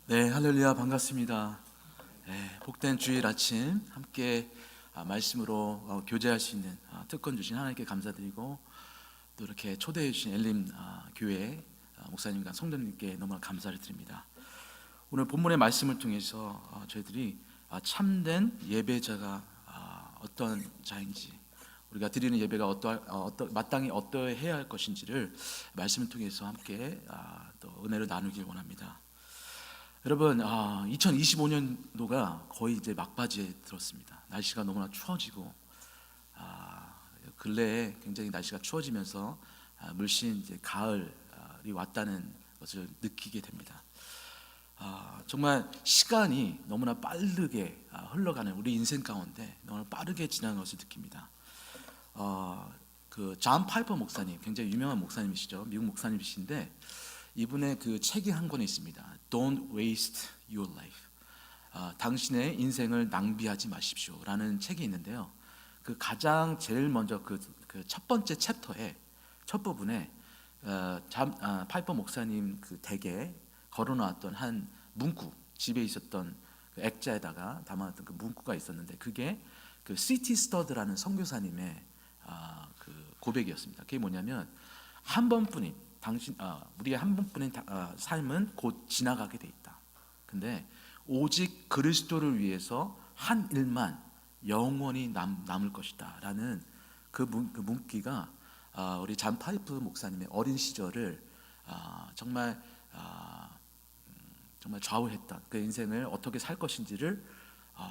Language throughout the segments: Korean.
네, 할렐루야, 반갑습니다. 네, 복된 주일 아침 함께 말씀으로 교제할 수 있는 특권 주신 하나님께 감사드리고, 또 이렇게 초대해 주신 엘림 교회 목사님과 성도님께 너무나 감사를 드립니다. 오늘 본문의 말씀을 통해서 저희들이 참된 예배자가 어떤 자인지, 우리가 드리는 예배가 마땅히 어떠해야 할 것인지를 말씀을 통해서 함께 또 은혜를 나누길 원합니다. 여러분, 2025년도가 거의 이제 막바지에 들었습니다. 날씨가 너무나 추워지고, 근래에 굉장히 날씨가 추워지면서 물씬 이제 가을이 왔다는 것을 느끼게 됩니다. 정말 시간이 너무나 빠르게 흘러가는 우리 인생 가운데 너무나 빠르게 지나는 것을 느낍니다. 그 존 파이퍼 목사님, 굉장히 유명한 목사님이시죠. 미국 목사님이신데, 이분의 그 책이 한 권 있습니다. Don't waste your life. 당신의 인생을 낭비하지 마십시오라는 책이 있는데요. 그 가장 제일 먼저 그 첫 번째 챕터의 첫 부분에 파이퍼 목사님 그 댁에 걸어놓았던 한 문구, 집에 있었던 그 액자에다가 담아놨던 그 문구가 있었는데, 그게 그 시티 스터드라는 선교사님의 그 고백이었습니다. 그게 뭐냐면, 한 번뿐인 우리의 한 번뿐인 삶은 곧 지나가게 돼 있다. 근데 오직 그리스도를 위해서 한 일만 영원히 남을 것이다라는 그 문기가 우리 존 파이프 목사님의 어린 시절을 정말 좌우했던, 그 인생을 어떻게 살 것인지를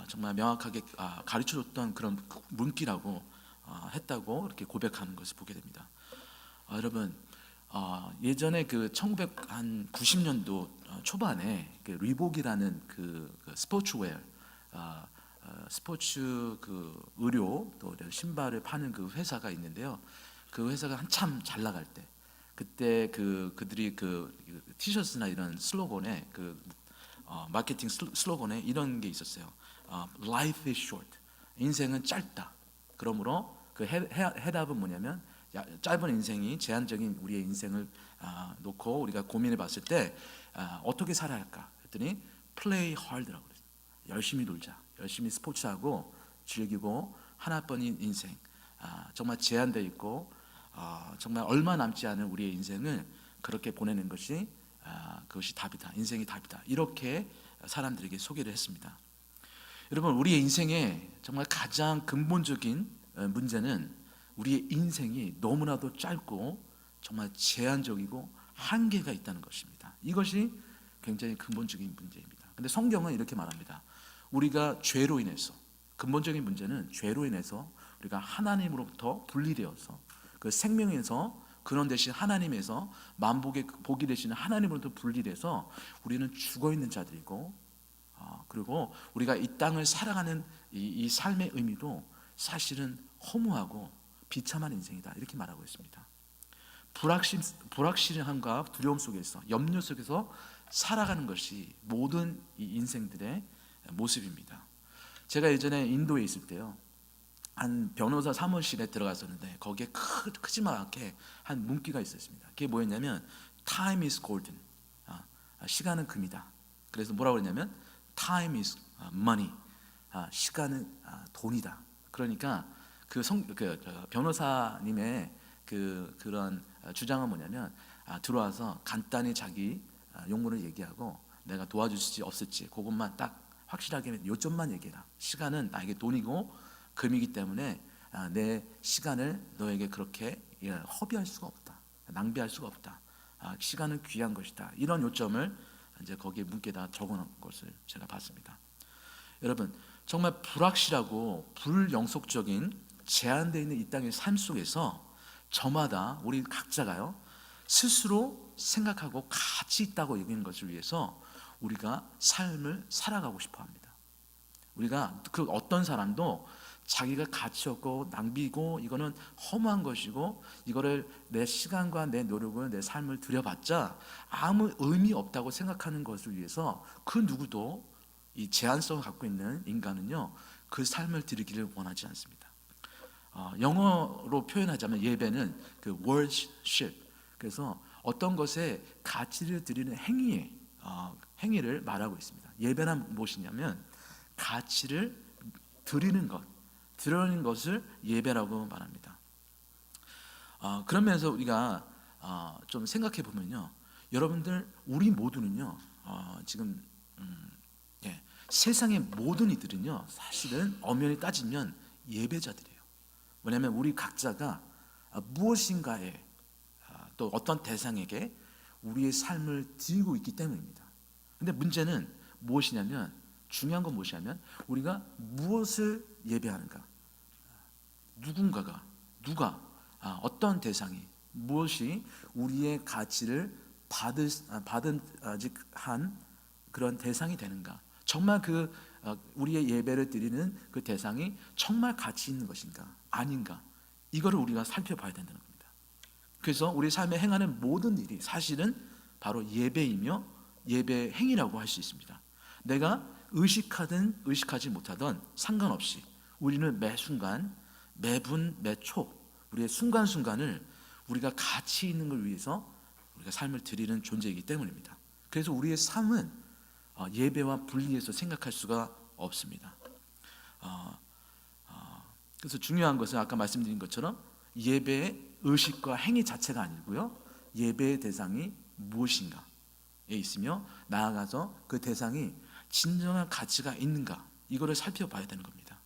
정말 명확하게 가르쳐줬던 그런 문기라고 했다고 이렇게 고백하는 것을 보게 됩니다. 여러분, 예전에 그 1990년도 초반에 그 리복이라는 그 스포츠웨어, 스포츠 그 의료 또 신발을 파는 그 회사가 있는데요. 그 회사가 한참 잘 나갈 때, 그때 그들이 그 티셔츠나 이런 슬로건에 마케팅 슬로건에 이런 게 있었어요. Life is short. 인생은 짧다. 그러므로 그 해답은 뭐냐면, 짧은 인생이 제한적인 우리의 인생을 놓고 우리가 고민해 봤을 때 어떻게 살아야 할까 했더니 play hard라고 그랬어요. 열심히 놀자, 열심히 스포츠하고 즐기고, 하나뿐인 인생, 정말 제한되어 있고 정말 얼마 남지 않은 우리의 인생을 그렇게 보내는 것이 그것이 답이다, 인생이 답이다, 이렇게 사람들에게 소개를 했습니다. 여러분, 우리의 인생의 정말 가장 근본적인 문제는 우리의 인생이 너무나도 짧고 정말 제한적이고 한계가 있다는 것입니다. 이것이 굉장히 근본적인 문제입니다. 근데 성경은 이렇게 말합니다. 우리가 죄로 인해서, 근본적인 문제는 죄로 인해서 우리가 하나님으로부터 분리되어서, 그 생명에서, 그런 대신 하나님에서 만복의 복이 되시는 하나님으로부터 분리돼서 우리는 죽어있는 자들이고, 그리고 우리가 이 땅을 살아가는 이 삶의 의미도 사실은 허무하고 비참한 인생이다, 이렇게 말하고 있습니다. 불확실함과 두려움 속에서, 염려 속에서 살아가는 것이 모든 이 인생들의 모습입니다. 제가 예전에 인도에 있을 때요, 한 변호사 사무실에 들어갔었는데, 거기에 크지막하게 한 문구가 있었습니다. 그게 뭐였냐면 Time is golden. 시간은 금이다. 그래서 뭐라고 그랬냐면 Time is money. 시간은 돈이다. 그러니까 그 변호사님의 그런 주장은 뭐냐면, 들어와서 간단히 자기 용무를 얘기하고 내가 도와줄 수 없을지 그것만 딱 확실하게 요점만 얘기해라. 시간은 나에게 돈이고 금이기 때문에 내 시간을 너에게 그렇게 허비할 수가 없다, 낭비할 수가 없다. 시간은 귀한 것이다. 이런 요점을 이제 거기에 문구에다 적어놓은 것을 제가 봤습니다. 여러분, 정말 불확실하고 불영속적인 제한되어 있는 이 땅의 삶 속에서 저마다 우리 각자가요, 스스로 생각하고 가치 있다고 여기는 것을 위해서 우리가 삶을 살아가고 싶어 합니다. 우리가 그 어떤 사람도 자기가 가치 없고 낭비고 이거는 허무한 것이고, 이거를 내 시간과 내 노력을, 내 삶을 들여봤자 아무 의미 없다고 생각하는 것을 위해서 그 누구도, 이 제한성을 갖고 있는 인간은요, 그 삶을 드리기를 원하지 않습니다. 영어로 표현하자면 예배는 그 worship, 그래서 어떤 것에 가치를 드리는 행위에 행위를 말하고 있습니다. 예배란 무엇이냐면 가치를 드리는 것, 드리는 것을 예배라고 말합니다. 그러면서 우리가 좀 생각해 보면요, 여러분들 우리 모두는요 지금 예, 세상의 모든 이들은요 사실은 엄연히 따지면 예배자들이에요. 왜냐하면 우리 각자가 무엇인가에 또 어떤 대상에게 우리의 삶을 드리고 있기 때문입니다. 근데 문제는 무엇이냐면, 중요한 건 무엇이냐면 우리가 무엇을 예배하는가, 누가 어떤 대상이 무엇이 우리의 가치를 받은 한 그런 대상이 되는가, 정말 우리의 예배를 드리는 그 대상이 정말 가치 있는 것인가 아닌가, 이거를 우리가 살펴봐야 된다는 겁니다. 그래서 우리 삶에 행하는 모든 일이 사실은 바로 예배이며 예배 행위라고 할 수 있습니다. 내가 의식하든 의식하지 못하든 상관없이 우리는 매 순간, 매분, 매초 우리의 순간순간을 우리가 가치 있는 걸 위해서 우리가 삶을 드리는 존재이기 때문입니다. 그래서 우리의 삶은 예배와 분리해서 생각할 수가 없습니다. 그래서 중요한 것은 아까 말씀드린 것처럼 예배의 의식과 행위 자체가 아니고요, 예배의 대상이 무엇인가에 있으며 나아가서 그 대상이 진정한 가치가 있는가, 이거를 살펴봐야 되는 겁니다.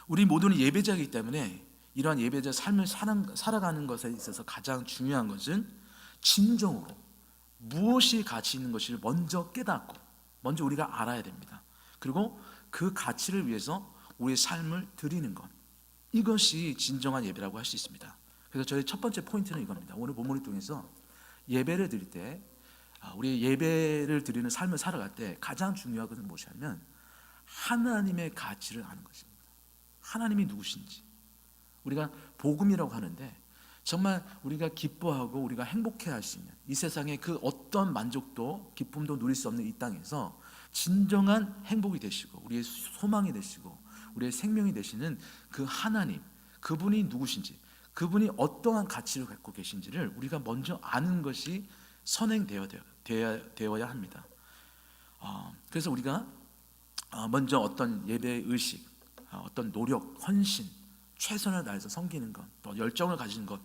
우리 모두는 예배자이기 때문에 이러한 예배자 삶을 살아가는 것에 있어서 가장 중요한 것은 진정으로 무엇이 가치 있는 것을 먼저 깨닫고 먼저 우리가 알아야 됩니다. 그리고 그 가치를 위해서 우리의 삶을 드리는 것, 이것이 진정한 예배라고 할 수 있습니다. 그래서 저희 첫 번째 포인트는 이겁니다. 오늘 본문을 통해서 예배를 드릴 때, 우리 예배를 드리는 삶을 살아갈 때 가장 중요한 것은 무엇이냐면 하나님의 가치를 아는 것입니다. 하나님이 누구신지. 우리가 복음이라고 하는데 정말 우리가 기뻐하고 우리가 행복해할 수 있는 이 세상의 그 어떤 만족도 기쁨도 누릴 수 없는 이 땅에서 진정한 행복이 되시고 우리의 소망이 되시고 우리의 생명이 되시는 그 하나님, 그분이 누구신지, 그분이 어떠한 가치를 갖고 계신지를 우리가 먼저 아는 것이 선행되어야 합니다. 그래서 우리가 먼저 어떤 예배의 의식, 어떤 노력, 헌신, 최선을 다해서 섬기는 것, 또 열정을 가지는 것,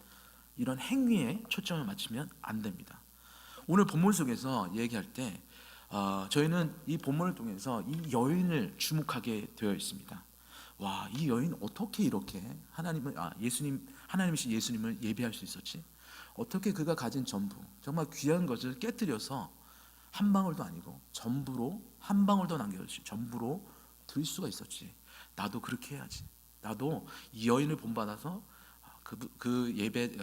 이런 행위에 초점을 맞추면 안 됩니다. 오늘 본문 속에서 얘기할 때 저희는 이 본문을 통해서 이 여인을 주목하게 되어 있습니다. 와, 이 여인 어떻게 이렇게 하나님이신 예수님을 예배할 수 있었지? 어떻게 그가 가진 전부, 정말 귀한 것을 깨뜨려서 한 방울도 아니고 전부로, 한 방울도 남겨주시 전부로 드릴 수가 있었지? 나도 그렇게 해야지. 나도 이 여인을 본받아서 그 예배,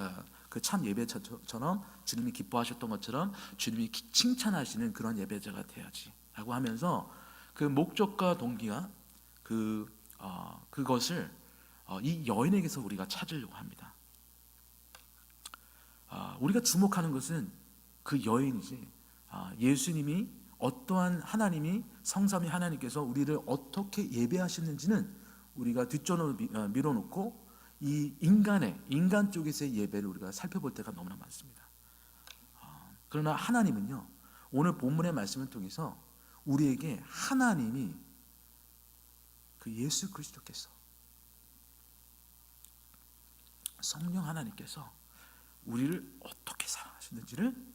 그 참 예배처럼 주님이 기뻐하셨던 것처럼 주님이 칭찬하시는 그런 예배자가 돼야지라고 하면서 그 목적과 동기가 그것을 이 여인에게서 우리가 찾으려고 합니다. 우리가 주목하는 것은 그 여인이지, 예수님이 어떠한 하나님이, 성삼위 하나님께서 우리를 어떻게 예배하시는지는 우리가 뒷전으로 밀어놓고 이 인간 쪽에서의 예배를 우리가 살펴볼 때가 너무나 많습니다. 그러나 하나님은요, 오늘 본문의 말씀을 통해서 우리에게 하나님이 그 예수 그리스도께서, 성령 하나님께서 우리를 어떻게 사랑하시는지를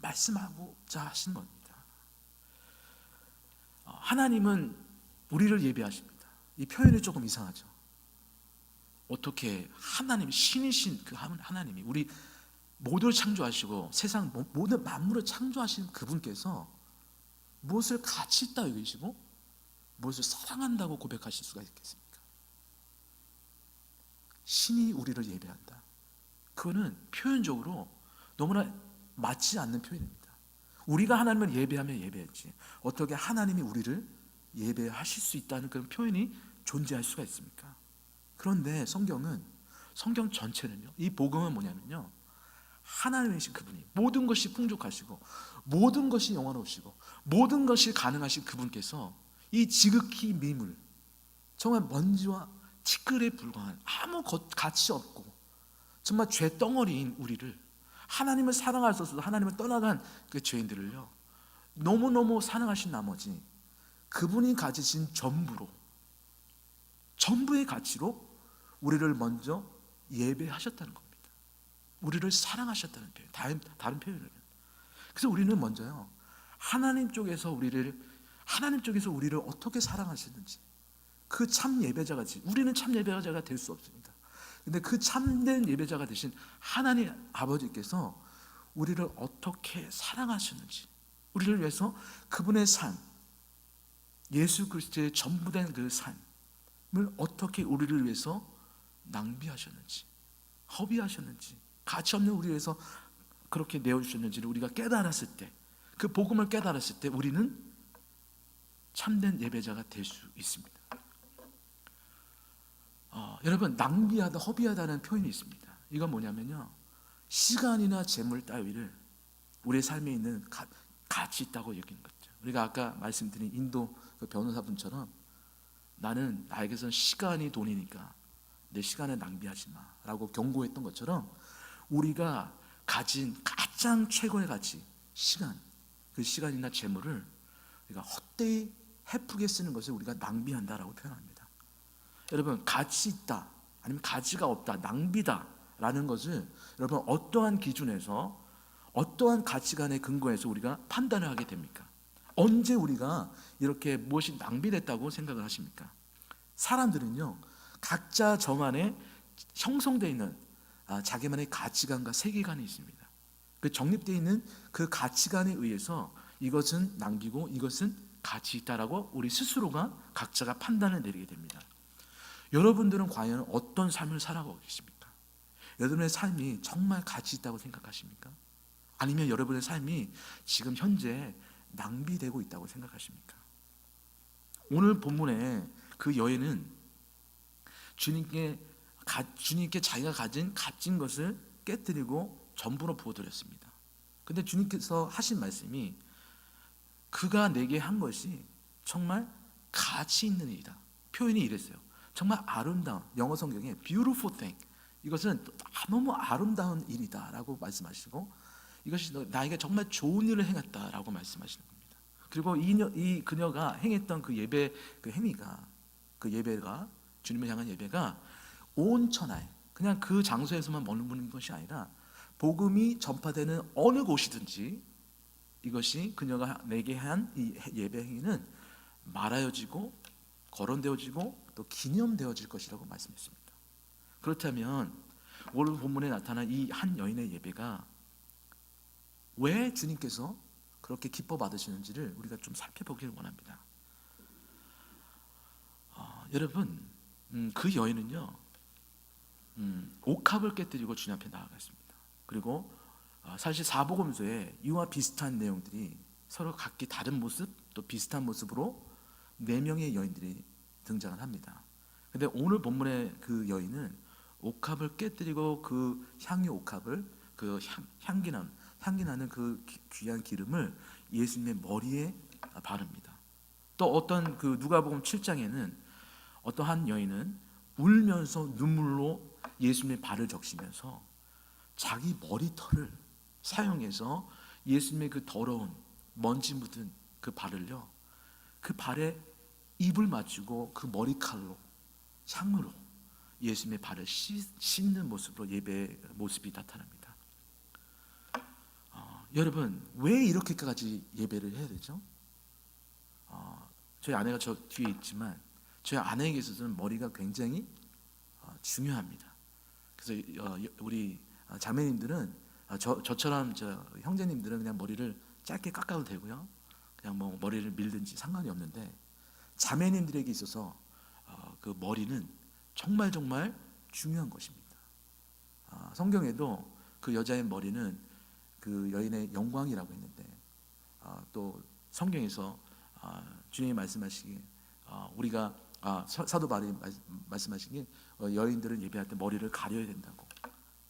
말씀하고자 하신 겁니다. 하나님은 우리를 예배하십니다. 이 표현이 조금 이상하죠. 어떻게 하나님, 신이신 그 하나님이 우리 모두를 창조하시고 세상 모든 만물을 창조하신 그분께서 무엇을 가치 있다고 여기시고 무엇을 사랑한다고 고백하실 수가 있겠습니까? 신이 우리를 예배한다. 그거는 표현적으로 너무나 맞지 않는 표현입니다. 우리가 하나님을 예배하면 예배했지, 어떻게 하나님이 우리를 예배하실 수 있다는 그런 표현이 존재할 수가 있습니까? 그런데 성경 전체는요, 이 복음은 뭐냐면요, 하나님이신 그분이 모든 것이 풍족하시고 모든 것이 영원하시고 모든 것이 가능하신 그분께서 이 지극히 미물, 정말 먼지와 티끌에 불과한 아무 가치 없고 정말 죄덩어리인 우리를 하나님을 사랑할 수 없어서 하나님을 떠나간 그 죄인들을요, 너무너무 사랑하신 나머지 그분이 가지신 전부의 가치로 우리를 먼저 예배하셨다는 겁니다. 우리를 사랑하셨다는 표현, 다른 표현을. 그래서 우리는 먼저요, 하나님 쪽에서 우리를 어떻게 사랑하시는지, 그 참 예배자가, 우리는 참 예배자가 될 수 없습니다. 근데 그 참된 예배자가 되신 하나님 아버지께서 우리를 어떻게 사랑하셨는지, 우리를 위해서 그분의 삶, 예수 그리스도의 전부된 그 삶을 어떻게 우리를 위해서 낭비하셨는지, 허비하셨는지, 가치 없는 우리를 위해서 그렇게 내어주셨는지를 우리가 깨달았을 때, 그 복음을 깨달았을 때 우리는 참된 예배자가 될 수 있습니다. 여러분, 낭비하다, 허비하다는 표현이 있습니다. 이건 뭐냐면요, 시간이나 재물 따위를 우리의 삶에 있는 가치 있다고 여기는 거죠. 우리가 아까 말씀드린 인도 그 변호사분처럼, 나는 나에게선 시간이 돈이니까 내 시간을 낭비하지 마라고 경고했던 것처럼, 우리가 가진 가장 최고의 가치, 시간, 그 시간이나 재물을 우리가 헛되이 헤프게 쓰는 것을 우리가 낭비한다라고 표현합니다. 여러분, 가치 있다, 아니면 가치가 없다, 낭비다 라는 것을 여러분 어떠한 기준에서, 어떠한 가치관에 근거해서 우리가 판단을 하게 됩니까? 언제 우리가 이렇게 무엇이 낭비됐다고 생각을 하십니까? 사람들은요, 각자 저만의 형성되어 있는 자기만의 가치관과 세계관이 있습니다. 그 정립되어 있는 그 가치관에 의해서 이것은 남기고 이것은 가치 있다라고 우리 스스로가 각자가 판단을 내리게 됩니다. 여러분들은 과연 어떤 삶을 살아가고 계십니까? 여러분의 삶이 정말 가치 있다고 생각하십니까? 아니면 여러분의 삶이 지금 현재 낭비되고 있다고 생각하십니까? 오늘 본문의 그 여인은 주님께 자기가 가진 것을 깨뜨리고 전부로 부어드렸습니다. 근데 주님께서 하신 말씀이, 그가 내게 한 것이 정말 가치 있는 일이다. 표현이 이랬어요. 정말 아름다운, 영어 성경에 beautiful thing, 이것은 너무 아름다운 일이다 라고 말씀하시고, 이것이 나에게 정말 좋은 일을 행했다라고 말씀하시는 겁니다. 그리고 이 그녀가 행했던 그 예배, 그 행위가, 그 예배가, 주님을 향한 예배가 온 천하에, 그냥 그 장소에서만 머무는 것이 아니라 복음이 전파되는 어느 곳이든지 이것이 그녀가 내게 한 이 예배 행위는 말하여지고 거론되어지고 또 기념되어질 것이라고 말씀했습니다. 그렇다면 오늘 본문에 나타난 이 한 여인의 예배가 왜 주님께서 그렇게 기뻐 받으시는지를 우리가 좀 살펴보기를 원합니다. 여러분, 그 여인은요, 옥합을 깨뜨리고 주님 앞에 나아갔습니다. 그리고 사실 사복음서에 이와 비슷한 내용들이 서로 각기 다른 모습, 또 비슷한 모습으로 4명의 여인들이 등장을 합니다. 근데 오늘 본문의 그 여인은 옥합을 깨뜨리고 그 향유 옥합을, 그 향기 나는 그 귀한 기름을 예수님의 머리에 바릅니다. 또 어떤 그 누가복음 7장에는 어떤 한 여인은 울면서 눈물로 예수님의 발을 적시면서 자기 머리털을 사용해서 예수님의 그 더러운 먼지 묻은 그 발을요, 그 발에 입을 맞추고 그 머리칼로, 향으로 예수님의 발을 씻는 모습으로 예배의 모습이 나타납니다. 여러분, 왜 이렇게까지 예배를 해야 되죠? 저희 아내가 저 뒤에 있지만 저희 아내에게 있어서는 머리가 굉장히 중요합니다. 그래서 우리 자매님들은 저처럼 형제님들은 그냥 머리를 짧게 깎아도 되고요, 그냥 뭐 머리를 밀든지 상관이 없는데, 자매님들에게 있어서 그 머리는 정말 정말 중요한 것입니다. 성경에도 그 여자의 머리는 그 여인의 영광이라고 했는데, 또 성경에서 주님이 말씀하시기에 우리가 사도 바울이 말씀하시기에 여인들은 예배할 때 머리를 가려야 된다고.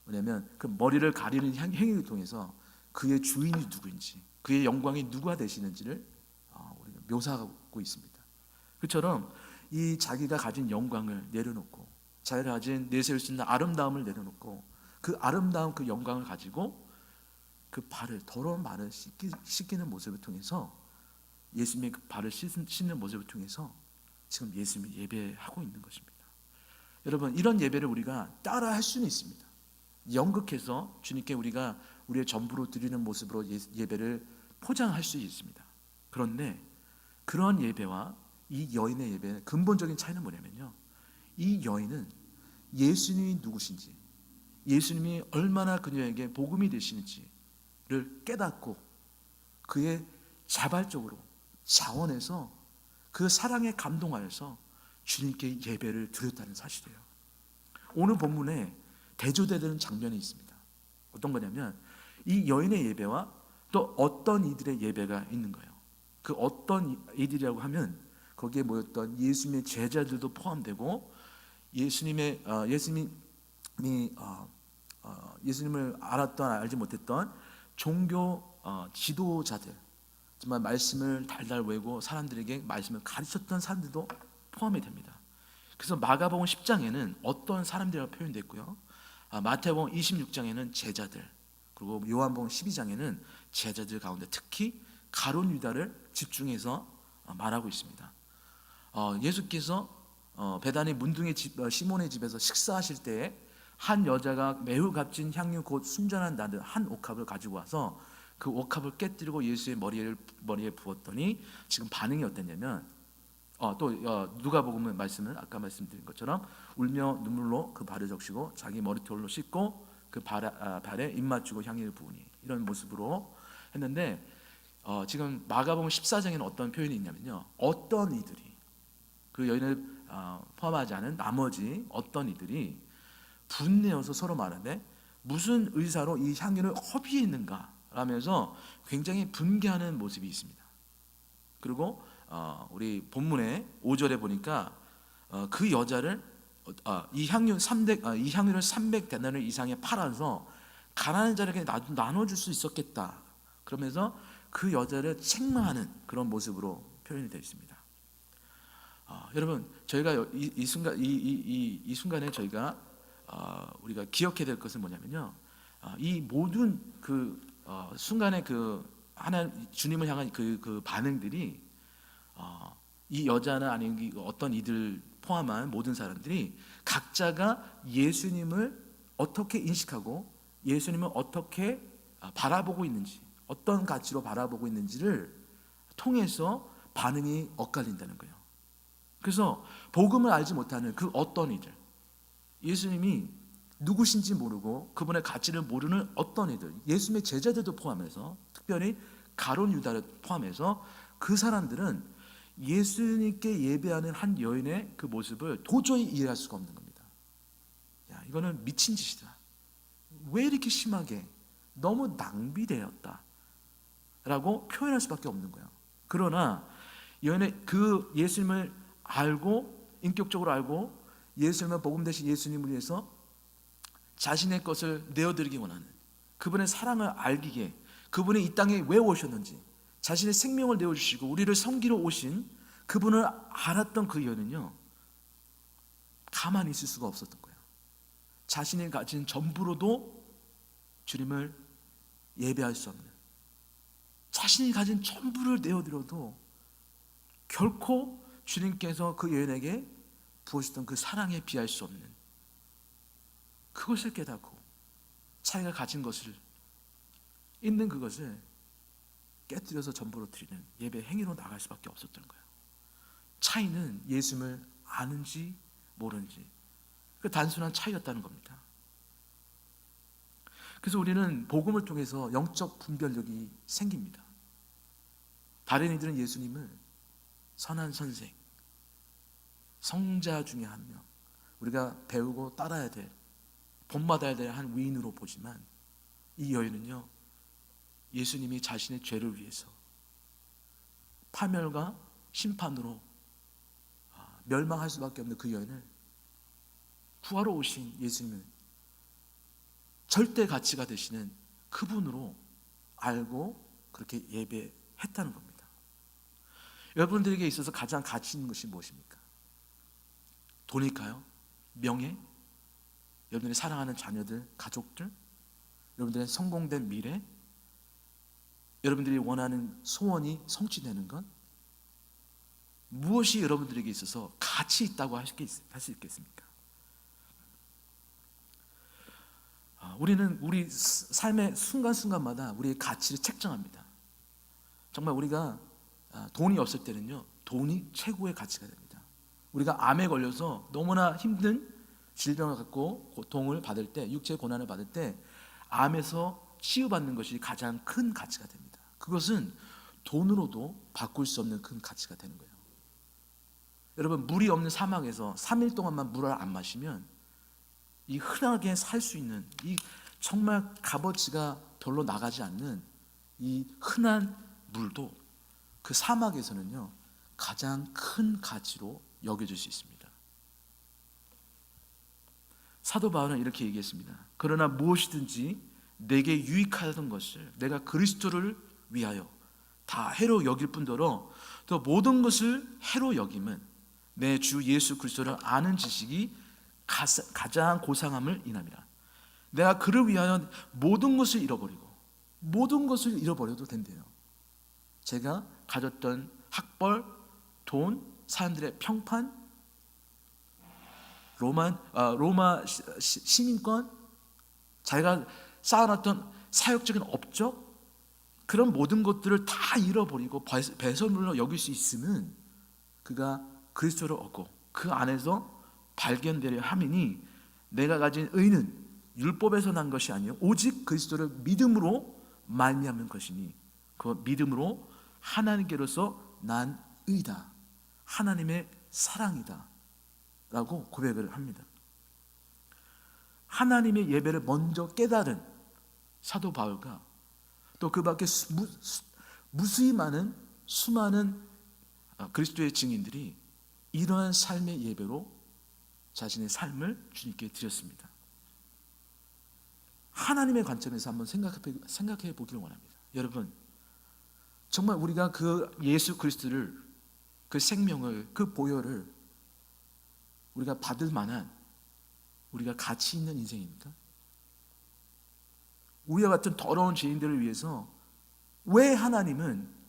왜냐하면 그 머리를 가리는 행위를 통해서 그의 주인이 누구인지, 그의 영광이 누가 되시는지를 우리가 묘사하고 있습니다. 그처럼 이 자기가 가진 영광을 내려놓고, 자기가 가진 내세울 수 있는 아름다움을 내려놓고, 그 아름다운 그 영광을 가지고 그 발을, 더러운 발을 씻기는 모습을 통해서, 예수님의 그 발을 씻는 모습을 통해서 지금 예수님이 예배하고 있는 것입니다. 여러분, 이런 예배를 우리가 따라 할 수는 있습니다. 연극해서 주님께 우리가 우리의 전부로 드리는 모습으로 예배를 포장할 수 있습니다. 그런데 그런 예배와 이 여인의 예배의 근본적인 차이는 뭐냐면요, 이 여인은 예수님이 누구신지, 예수님이 얼마나 그녀에게 복음이 되시는지를 깨닫고 그의 자발적으로 자원해서 그 사랑에 감동하여서 주님께 예배를 드렸다는 사실이에요. 오늘 본문에 대조되는 장면이 있습니다. 어떤 거냐면 이 여인의 예배와 또 어떤 이들의 예배가 있는 거예요. 그 어떤 이들이라고 하면 거기에 모였던 예수님의 제자들도 포함되고, 예수님을 알았던 알지 못했던 종교 지도자들, 정말 말씀을 달달 외고 사람들에게 말씀을 가르쳤던 사람들도 포함이 됩니다. 그래서 마가복음 10장에는 어떤 사람들이라고 표현됐고요, 마태복음 26장에는 제자들, 그리고 요한복음 12장에는 제자들 가운데 특히 가룟 유다를 집중해서 말하고 있습니다. 예수께서 베다니 문둥이 시몬의 집에서 식사하실 때에 한 여자가 매우 값진 향유 곧 순전한 나드 한 옥합을 가지고 와서 그 옥합을 깨뜨리고 예수의 머리에 부었더니 지금 반응이 어땠냐면, 또 누가복음 말씀은 아까 말씀드린 것처럼 울며 눈물로 그 발을 적시고 자기 머리털로 씻고 그 발에 입 맞추고 향유를 부으니, 이런 모습으로 했는데, 지금 마가복음 14장에는 어떤 표현이 있냐면요, 어떤 이들이, 그 여인을 포함하지 않은 나머지 어떤 이들이 분내어서 서로 말하는데 무슨 의사로 이 향유를 허비했는가 라면서 굉장히 분개하는 모습이 있습니다. 그리고 우리 본문의 5절에 보니까 그 여자를 이 향유를 300데나리 이상에 팔아서 가난한 자에게 나눠줄 수 있었겠다, 그러면서 그 여자를 책망하는 그런 모습으로 표현이 되어 있습니다. 여러분, 저희가 이 순간에 저희가 우리가 기억해야 될 것은 뭐냐면요, 이 모든 그 순간에 그 주님을 향한 그 반응들이, 이 여자는 아닌 어떤 이들 포함한 모든 사람들이 각자가 예수님을 어떻게 인식하고 예수님을 어떻게 바라보고 있는지, 어떤 가치로 바라보고 있는지를 통해서 반응이 엇갈린다는 거예요. 그래서 복음을 알지 못하는 그 어떤 이들, 예수님이 누구신지 모르고 그분의 가치를 모르는 어떤 이들, 예수님의 제자들도 포함해서, 특별히 가룟 유다를 포함해서 그 사람들은 예수님께 예배하는 한 여인의 그 모습을 도저히 이해할 수가 없는 겁니다. 야, 이거는 미친 짓이다. 왜 이렇게 심하게, 너무 낭비되었다 라고 표현할 수밖에 없는 거예요. 그러나 여인의 그 예수님을 알고, 인격적으로 알고 예수님을 복음 되신 예수님을 위해서 자신의 것을 내어드리기 원하는, 그분의 사랑을 알기에 그분이 이 땅에 왜 오셨는지, 자신의 생명을 내어주시고 우리를 섬기러 오신 그분을 알았던 그 여인은요, 가만히 있을 수가 없었던 거예요. 자신이 가진 전부로도 주님을 예배할 수 없는, 자신이 가진 전부를 내어드려도 결코 주님께서 그 여인에게 부으셨던 그 사랑에 비할 수 없는, 그것을 깨닫고 자기가 가진 것을, 있는 그것을 깨뜨려서 전부로 드리는 예배 행위로 나갈 수밖에 없었던 거예요. 차이는 예수님을 아는지 모르는지, 그 단순한 차이였다는 겁니다. 그래서 우리는 복음을 통해서 영적 분별력이 생깁니다. 다른 이들은 예수님을 선한 선생, 성자 중에 한 명, 우리가 배우고 따라야 될, 본받아야 될 한 위인으로 보지만, 이 여인은요, 예수님이 자신의 죄를 위해서 파멸과 심판으로 멸망할 수밖에 없는 그 여인을 구하러 오신 예수님을 절대 가치가 되시는 그분으로 알고 그렇게 예배했다는 겁니다. 여러분들에게 있어서 가장 가치 있는 것이 무엇입니까? 돈일까요? 명예? 여러분들이 사랑하는 자녀들, 가족들? 여러분들의 성공된 미래? 여러분들이 원하는 소원이 성취되는 건 무엇이 여러분들에게 있어서 가치 있다고 할 수 있겠습니까? 우리는 우리 삶의 순간순간마다 우리의 가치를 책정합니다. 정말 우리가 돈이 없을 때는요, 돈이 최고의 가치가 됩니다. 우리가 암에 걸려서 너무나 힘든 질병을 갖고 고통을 받을 때, 육체의 고난을 받을 때 암에서 치유받는 것이 가장 큰 가치가 됩니다. 그것은 돈으로도 바꿀 수 없는 큰 가치가 되는 거예요. 여러분, 물이 없는 사막에서 3일 동안만 물을 안 마시면 이 흔하게 살 수 있는, 이 정말 값어치가 별로 나가지 않는 이 흔한 물도 그 사막에서는요, 가장 큰 가치로 여겨질 수 있습니다. 사도 바울은 이렇게 얘기했습니다. 그러나 무엇이든지 내게 유익하던 것을 내가 그리스도를 위하여 다 해로 여길 뿐더러 또 모든 것을 해로 여김은 내 주 예수 그리스도를 아는 지식이 가장 고상함을 인함이라. 내가 그를 위하여 모든 것을 잃어버려도 된대요. 제가 가졌던 학벌, 돈, 사람들의 평판, 로마 시민권, 자기가 쌓아놨던 사역적인 업적, 그런 모든 것들을 다 잃어버리고 배설물로 여길 수 있으면 그가 그리스도를 얻고 그 안에서 발견되려 함이니 내가 가진 의는 율법에서 난 것이 아니요 오직 그리스도를 믿음으로 말미암는 것이니 그 믿음으로 하나님께로서 난 의다, 하나님의 사랑이다 라고 고백을 합니다. 하나님의 예배를 먼저 깨달은 사도 바울과 또 그 밖에 무수히 많은 수많은 그리스도의 증인들이 이러한 삶의 예배로 자신의 삶을 주님께 드렸습니다. 하나님의 관점에서 한번 생각해 보기를 원합니다. 여러분, 정말 우리가 그 예수 그리스도를, 그 생명을, 그 보혈을 우리가 받을 만한 우리가 가치 있는 인생입니까? 우리와 같은 더러운 죄인들을 위해서 왜 하나님은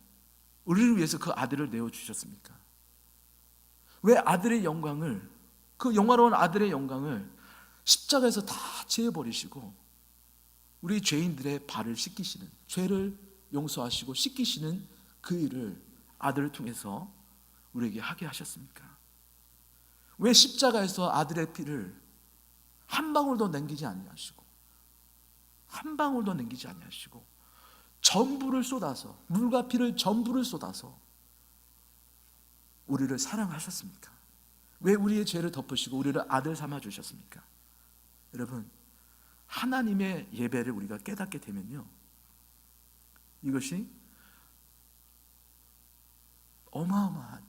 우리를 위해서 그 아들을 내어주셨습니까? 왜 아들의 영광을, 그 영화로운 아들의 영광을 십자가에서 다 제어버리시고 우리 죄인들의 발을 씻기시는, 죄를 용서하시고 씻기시는 그 일을 아들을 통해서 우리에게 하게 하셨습니까? 왜 십자가에서 아들의 피를 한 방울도 남기지 아니하시고 전부를 쏟아서, 물과 피를 전부를 쏟아서 우리를 사랑하셨습니까? 왜 우리의 죄를 덮으시고 우리를 아들 삼아 주셨습니까? 여러분, 하나님의 예배를 우리가 깨닫게 되면요, 이것이 어마어마한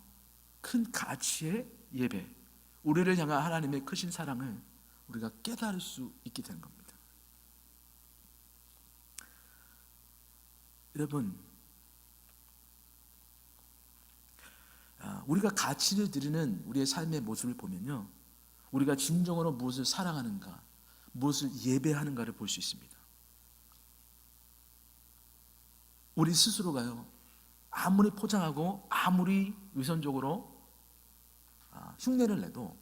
큰 가치의 예배, 우리를 향한 하나님의 크신 사랑을 우리가 깨달을 수 있게 되는 겁니다. 여러분, 우리가 가치를 드리는 우리의 삶의 모습을 보면요, 우리가 진정으로 무엇을 사랑하는가, 무엇을 예배하는가를 볼 수 있습니다. 우리 스스로가요, 아무리 포장하고 아무리 위선적으로 흉내를 내도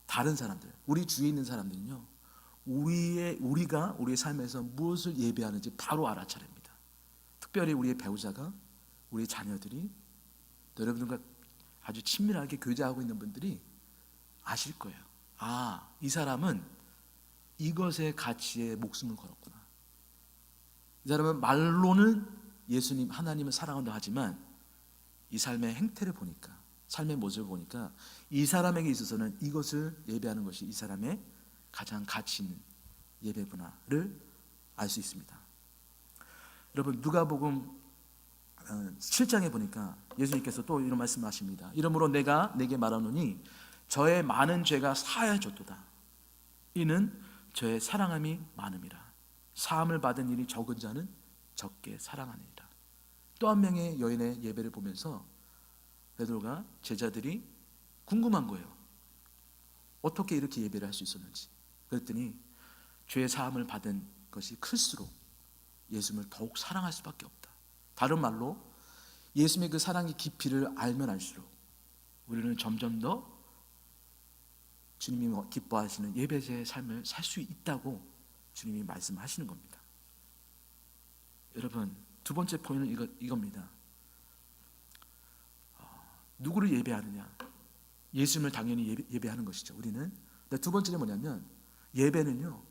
다른 사람들, 우리 주위에 있는 사람들은요, 우리가 우리의 삶에서 무엇을 예배하는지 바로 알아차립니다. 특별히 우리의 배우자가, 우리의 자녀들이, 여러분들과 아주 친밀하게 교제하고 있는 분들이 아실 거예요. 아, 이 사람은 이것의 가치에 목숨을 걸었구나. 이 사람은 말로는 예수님, 하나님을 사랑한다 하지만 이 삶의 행태를 보니까, 삶의 모습을 보니까 이 사람에게 있어서는 이것을 예배하는 것이 이 사람의 가장 가치 있는 예배구나를 알 수 있습니다. 여러분, 누가복음 7장에 보니까 예수님께서 또 이런 말씀하십니다. 이러므로 내가 내게 말하노니 저의 많은 죄가 사하여졌도다. 이는 저의 사랑함이 많음이라. 사함을 받은 일이 적은 자는 적게 사랑하느니라. 또 한 명의 여인의 예배를 보면서 베드로가, 제자들이 궁금한 거예요. 어떻게 이렇게 예배를 할 수 있었는지. 그랬더니 죄의 사함을 받은 것이 클수록 예수님을 더욱 사랑할 수밖에 없다. 다른 말로 예수님의 그 사랑의 깊이를 알면 알수록 우리는 점점 더 주님이 기뻐하시는 예배자의 삶을 살 수 있다고 주님이 말씀하시는 겁니다. 여러분, 두 번째 포인트는 이겁니다. 누구를 예배하느냐? 예수님을 당연히 예배하는 것이죠. 우리는. 두 번째는 뭐냐면 예배는요,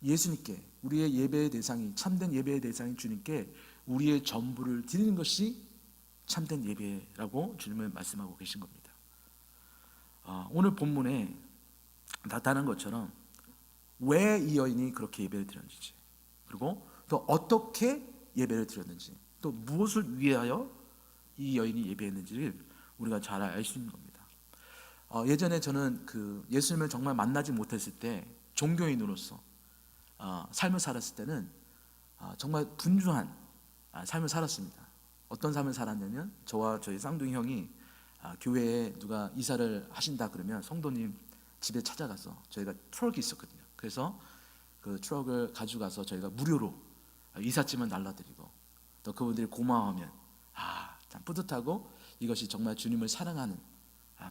예수님께, 우리의 예배의 대상이, 참된 예배의 대상인 주님께 우리의 전부를 드리는 것이 참된 예배라고 주님은 말씀하고 계신 겁니다. 오늘 본문에 나타난 것처럼 왜 이 여인이 그렇게 예배를 드렸는지, 그리고 또 어떻게 예배를 드렸는지, 또 무엇을 위하여 이 여인이 예배했는지를 우리가 잘 알 수 있는 겁니다. 예전에 저는 예수님을 정말 만나지 못했을 때 종교인으로서 삶을 살았을 때는 정말 분주한 삶을 살았습니다. 어떤 삶을 살았냐면, 저와 저희 쌍둥이 형이 교회에 누가 이사를 하신다 그러면 성도님 집에 찾아가서, 저희가 트럭이 있었거든요. 그래서 그 트럭을 가져가서 저희가 무료로 이삿짐을 날라드리고, 또 그분들이 고마워하면 참 뿌듯하고, 이것이 정말 주님을 사랑하는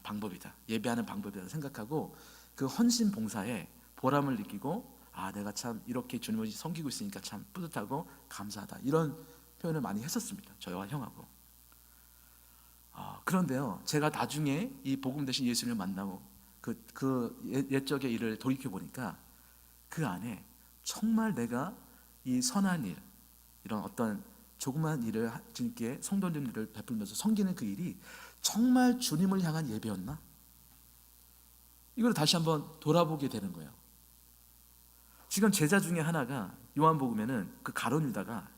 방법이다, 예배하는 방법이다 생각하고 그 헌신 봉사에 보람을 느끼고, 내가 참 이렇게 주님을 섬기고 있으니까 참 뿌듯하고 감사하다, 이런 표현을 많이 했었습니다, 저와 형하고. 그런데요, 제가 나중에 이 복음 되신 예수님을 만나고 그 옛적의 일을 돌이켜 보니까 그 안에 정말 내가 이 선한 일, 이런 어떤 조그만 일을 주님께 성도님들을 베풀면서 섬기는 그 일이 정말 주님을 향한 예배였나? 이걸 다시 한번 돌아보게 되는 거예요. 지금 제자 중에 하나가 요한복음에는 그 가룟 유다가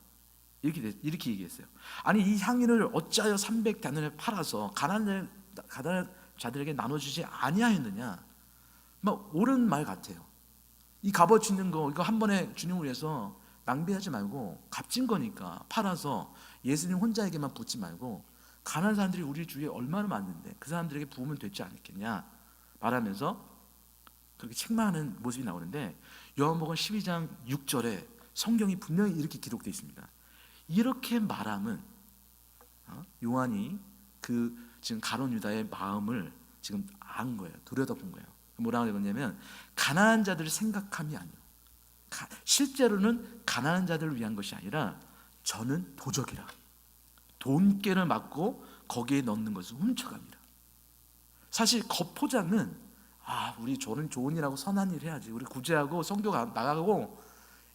이렇게 얘기했어요. 아니, 이 향유를 어찌하여 300다나리온에 팔아서 가난한 자들에게 나눠주지 아니하였느냐? 막 옳은 말 같아요. 이 값어치 있는 거, 이거 한 번에 주님을 위해서 낭비하지 말고, 값진 거니까 팔아서 예수님 혼자에게만 붓지 말고 가난한 사람들이 우리 주위에 얼마나 많은데 그 사람들에게 부으면 되지 않겠냐 말하면서 그렇게 책망하는 모습이 나오는데, 요한복음 12장 6절에 성경이 분명히 이렇게 기록되어 있습니다. 이렇게 말함은 요한이 지금 가룟 유다의 마음을 지금 안 거예요. 들여다본 거예요. 뭐라고 했냐면, 가난한 자들을 생각함이 아니요, 실제로는 가난한 자들을 위한 것이 아니라 저는 도적이라, 돈깨를 맞고 거기에 넣는 것을 훔쳐갑니다. 사실 겉포장은 우리 저는 좋은 일하고 선한 일 해야지, 우리 구제하고 선교 나가고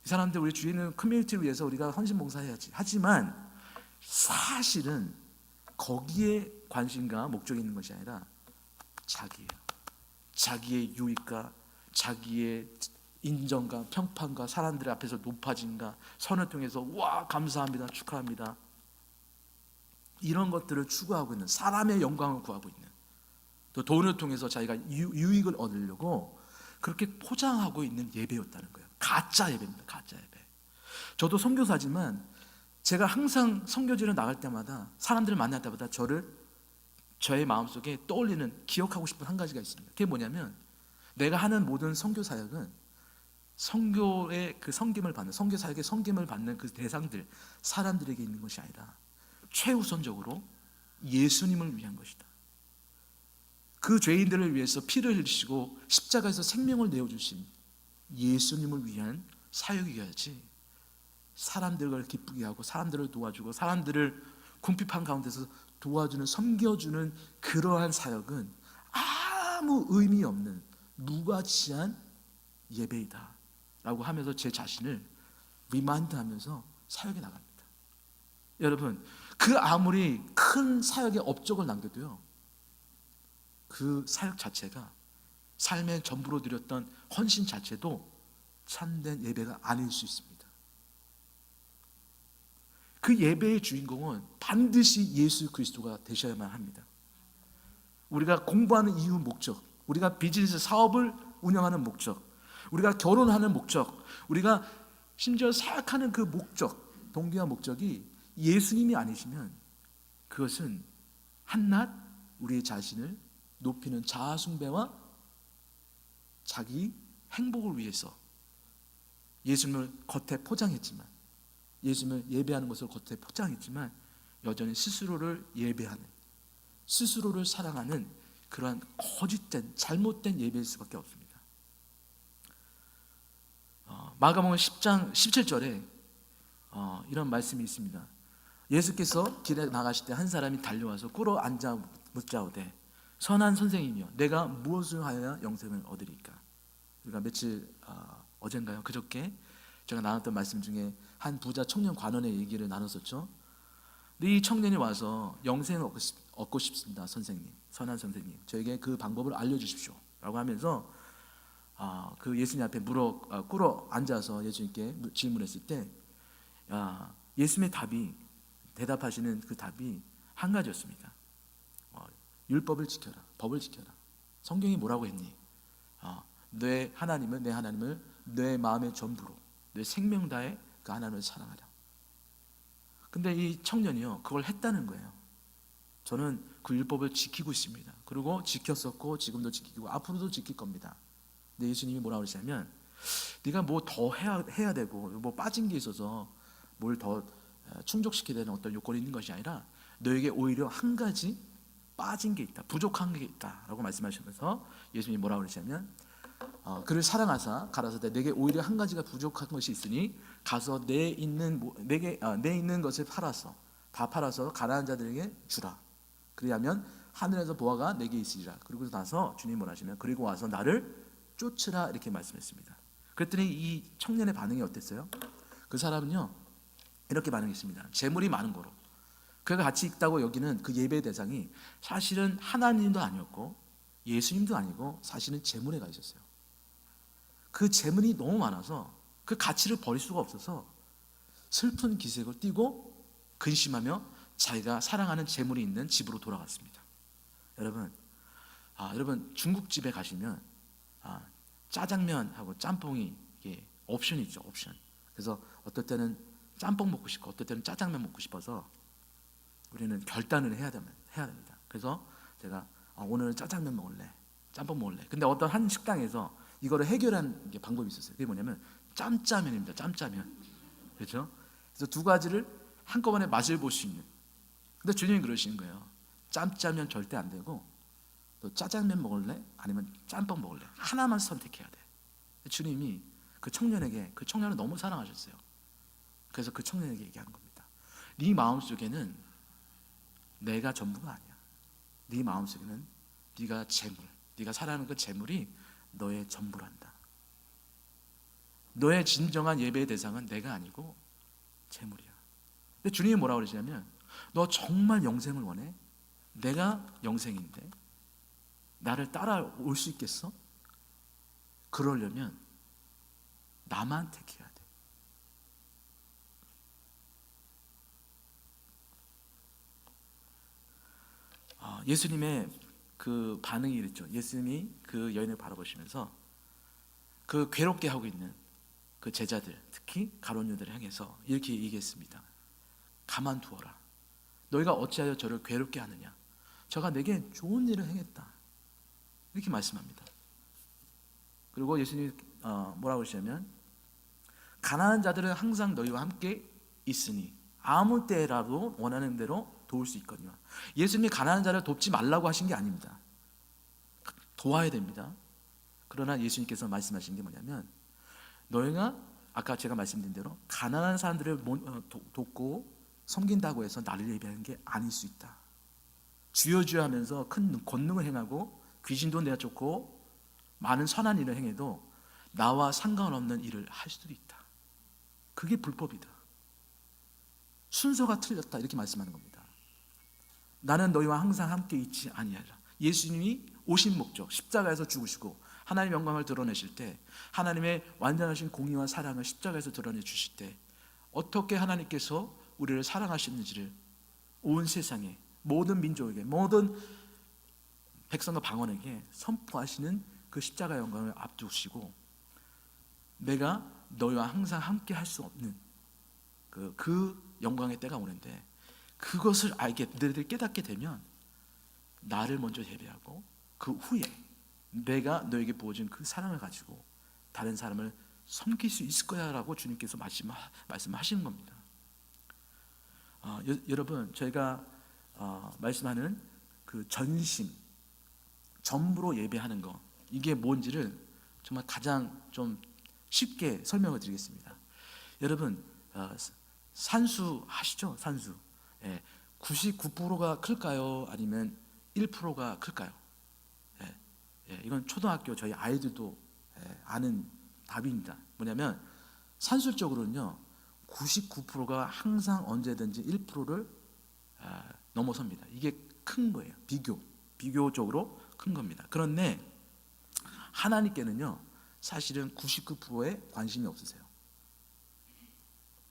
이 사람들 우리 주위에 있는 커뮤니티를 위해서 우리가 헌신봉사해야지. 하지만 사실은 거기에 관심과 목적이 있는 것이 아니라 자기의 유익과 자기의 인정과 평판과 사람들 앞에서 높아짐과 선을 통해서 와 감사합니다, 축하합니다, 이런 것들을 추구하고 있는, 사람의 영광을 구하고 있는, 또 돈을 통해서 자기가 유익을 얻으려고 그렇게 포장하고 있는 예배였다는 거예요. 가짜 예배입니다. 가짜 예배. 저도 선교사지만 제가 항상 선교지를 나갈 때마다, 사람들을 만날 때마다 저의 마음속에 떠올리는, 기억하고 싶은 한 가지가 있습니다. 그게 뭐냐면, 내가 하는 모든 선교 사역은 선교의 그 섬김을 받는, 선교 사역의 섬김을 받는 그 대상들, 사람들에게 있는 것이 아니라 최우선적으로 예수님을 위한 것이다. 그 죄인들을 위해서 피를 흘리시고 십자가에서 생명을 내어주신 예수님을 위한 사역이어야지, 사람들을 기쁘게 하고 사람들을 도와주고 사람들을 궁핍한 가운데서 도와주는, 섬겨주는 그러한 사역은 아무 의미 없는 무가치한 예배이다 라고 하면서 제 자신을 리마인드하면서 사역에 나갑니다. 여러분, 그 아무리 큰 사역의 업적을 남겨도요, 그 사역 자체가, 삶의 전부로 드렸던 헌신 자체도 참된 예배가 아닐 수 있습니다. 그 예배의 주인공은 반드시 예수 그리스도가 되셔야만 합니다. 우리가 공부하는 이유, 목적, 우리가 비즈니스 사업을 운영하는 목적, 우리가 결혼하는 목적, 우리가 심지어 사역하는 그 목적, 동기와 목적이 예수님이 아니시면 그것은 한낱 우리의 자신을 높이는 자아 숭배와 자기 행복을 위해서 예수님을 겉에 포장했지만 예수님을 예배하는 것을 겉에 포장했지만 여전히 스스로를 예배하는, 스스로를 사랑하는 그러한 거짓된 잘못된 예배일 수밖에 없습니다. 마가복음 10장 17절에 이런 말씀이 있습니다. 예수께서 길에 나가실 때 한 사람이 달려와서 꿇어 앉아 묻자오되 선한 선생님이여 내가 무엇을 하여야 영생을 얻으리까. 우리가 며칠 어젠가요? 그저께 제가 나눴던 말씀 중에 한 부자 청년 관원의 얘기를 나눴었죠. 근데 이 청년이 와서 영생을 얻고 싶습니다. 선생님, 선한 선생님, 저에게 그 방법을 알려주십시오 라고 하면서 그 예수님 앞에 꿇어 앉아서 예수님께 질문했을 때 예수님의 답이, 대답하시는 그 답이 한 가지였습니다. 율법을 지켜라, 법을 지켜라. 성경이 뭐라고 했니? 내 하나님을 내 마음의 전부로, 내 생명 다해 그 하나님을 사랑하라. 근데 이 청년이요, 그걸 했다는 거예요. 저는 그 율법을 지키고 있습니다. 그리고 지켰었고 지금도 지키고 앞으로도 지킬 겁니다. 근데 예수님이 뭐라고 그러시냐면, 네가 뭐 더 해야 되고 뭐 빠진 게 있어서 뭘 더 충족시켜야 되는 어떤 요건이 있는 것이 아니라 너에게 오히려 한 가지 빠진 게 있다, 부족한 게 있다라고 말씀하시면서 예수님이 뭐라고 그러시냐면, 그를 사랑하사 가라사대 내게 오히려 한 가지가 부족한 것이 있으니 가서 내 있는 것을 다 팔아서 가난한 자들에게 주라. 그리하면 하늘에서 보화가 내게 있으리라. 그리고 나서 주님 뭐라 하시면 그리고 와서 나를 쫓으라 이렇게 말씀했습니다. 그랬더니 이 청년의 반응이 어땠어요? 그 사람은요 이렇게 반응했습니다. 재물이 많은 거로 그가 가치 있다고 여기는 그 예배 대상이 사실은 하나님도 아니었고 예수님도 아니고 사실은 재물에 가 있었어요. 그 재물이 너무 많아서 그 가치를 버릴 수가 없어서 슬픈 기색을 띠고 근심하며 자기가 사랑하는 재물이 있는 집으로 돌아갔습니다. 여러분 중국집에 가시면 짜장면하고 짬뽕이 이게 옵션이 있죠, 옵션. 그래서 어떨 때는 짬뽕 먹고 싶고 어떨 때는 짜장면 먹고 싶어서 우리는 결단을 해야 됩니다. 그래서 제가 오늘은 짜장면 먹을래, 짬뽕 먹을래. 근데 어떤 한 식당에서 이거를 해결한 방법이 있었어요. 그게 뭐냐면 짬짜면입니다. 짬짜면. 그렇죠? 그래서 두 가지를 한꺼번에 맛을 볼 수 있는. 근데 주님이 그러시는 거예요. 짬짜면 절대 안 되고 너 짜장면 먹을래? 아니면 짬뽕 먹을래? 하나만 선택해야 돼. 주님이 그 청년을 너무 사랑하셨어요. 그래서 그 청년에게 얘기하는 겁니다. 네 마음속에는 내가 전부가 아니야. 네 마음속에는 네가 사랑하는 그 재물이 너의 전부란다. 너의 진정한 예배의 대상은 내가 아니고 재물이야. 근데 주님이 뭐라고 그러시냐면 너 정말 영생을 원해? 내가 영생인데 나를 따라올 수 있겠어? 그러려면 나만 택해야 돼. 예수님의 그 반응이 이랬죠. 예수님이 그 여인을 바라보시면서 그 괴롭게 하고 있는 그 제자들, 특히 가룟 유다를 향해서 이렇게 얘기했습니다. 가만두어라. 너희가 어찌하여 저를 괴롭게 하느냐? 저가 내게 좋은 일을 행했다. 이렇게 말씀합니다. 그리고 예수님이 뭐라고 하시냐면 가난한 자들은 항상 너희와 함께 있으니 아무 때라도 원하는 대로 도울 수 있거니와. 예수님이 가난한 자를 돕지 말라고 하신 게 아닙니다. 도와야 됩니다. 그러나 예수님께서 말씀하신 게 뭐냐면 너희가 아까 제가 말씀드린 대로 가난한 사람들을 돕고 섬긴다고 해서 나를 예배하는 게 아닐 수 있다. 주여 주여 하면서 큰 권능을 행하고 귀신도 내쫓고 많은 선한 일을 행해도 나와 상관없는 일을 할 수도 있다. 그게 불법이다. 순서가 틀렸다 이렇게 말씀하는 겁니다. 나는 너희와 항상 함께 있지 아니하리라. 예수님이 오신 목적, 십자가에서 죽으시고 하나님의 영광을 드러내실 때 하나님의 완전하신 공의와 사랑을 십자가에서 드러내 주실 때 어떻게 하나님께서 우리를 사랑하시는지를 온 세상에 모든 민족에게 모든 백성과 방언에게 선포하시는 그 십자가의 영광을 앞두시고 내가 너희와 항상 함께 할 수 없는 그 영광의 때가 오는데 그것을 너희들이 깨닫게 되면 나를 먼저 예배하고 그 후에 내가 너에게 부어준 그 사랑을 가지고 다른 사람을 섬길 수 있을 거야 라고 주님께서 말씀하시는 겁니다. 여러분 저희가 말씀하는 그 전심 전부로 예배하는 거 이게 뭔지를 정말 가장 좀 쉽게 설명을 드리겠습니다. 여러분 산수 아시죠? 산수. 예, 99%가 클까요? 아니면 1%가 클까요? 예, 이건 초등학교 저희 아이들도 아는 답입니다. 뭐냐면 산술적으로는요 99%가 항상 언제든지 1%를 넘어섭니다. 이게 큰 거예요. 비교적으로 큰 겁니다. 그런데 하나님께는요 사실은 99%에 관심이 없으세요.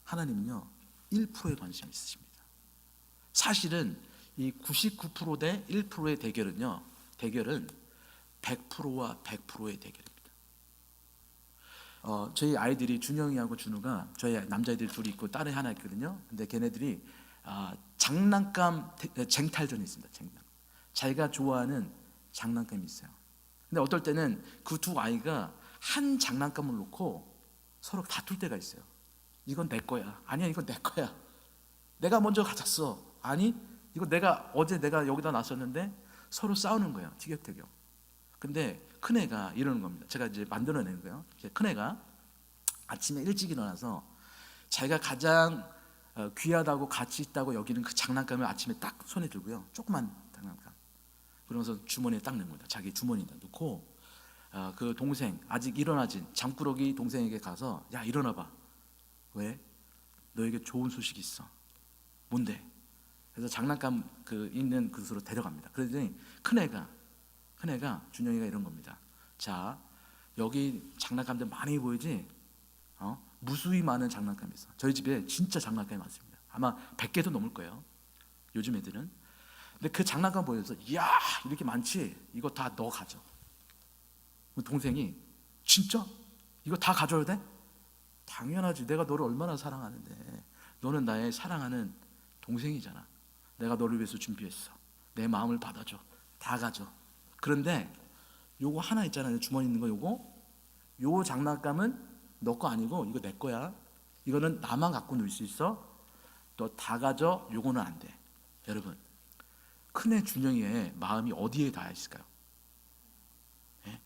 하나님은요 1%에 관심이 있으십니다. 사실은 이 99%대 1%의 대결은 100%와 100%의 대결입니다. 저희 아이들이 준영이하고 준우가 저희 남자애들 둘이 있고 딸이 하나 있거든요. 근데 걔네들이 장난감 쟁탈전이 있습니다. 자기가 좋아하는 장난감이 있어요. 근데 어떨 때는 그 두 아이가 한 장난감을 놓고 서로 다툴 때가 있어요. 이건 내 거야. 아니야, 이건 내 거야. 내가 먼저 가졌어. 아니, 이거 어제 내가 여기다 놨었는데 서로 싸우는 거예요. 티격태격. 근데 큰애가 이러는 겁니다. 제가 이제 만들어낸 거예요. 큰애가 아침에 일찍 일어나서 자기가 가장 귀하다고 가치 있다고 여기는 그 장난감을 아침에 딱 손에 들고요. 조그만 장난감. 그러면서 주머니에 딱 넣는 겁니다. 자기 주머니에다 넣고 그 동생 아직 일어나진 장꾸러기 동생에게 가서 야 일어나봐. 왜? 너에게 좋은 소식이 있어. 뭔데? 그래서 장난감 그 있는 그곳으로 데려갑니다. 그러더니 큰애가 준영이가 이런 겁니다. 자 여기 장난감들 많이 보이지? 무수히 많은 장난감이 있어. 저희 집에 진짜 장난감이 많습니다. 아마 100개도 넘을 거예요. 요즘 애들은. 근데 그 장난감 보여서 이야 이렇게 많지? 이거 다 너 가져. 동생이 진짜? 이거 다 가져야 돼? 당연하지. 내가 너를 얼마나 사랑하는데. 너는 나의 사랑하는 동생이잖아. 내가 너를 위해서 준비했어. 내 마음을 받아줘. 다 가져. 그런데 요거 하나 있잖아요. 주머니 있는 거 요 장난감은 너 거 아니고 이거 내 거야. 이거는 나만 갖고 놀 수 있어. 너 다 가져. 요거는 안 돼. 여러분 큰애 준영이의 마음이 어디에 닿아 있을까요? 예?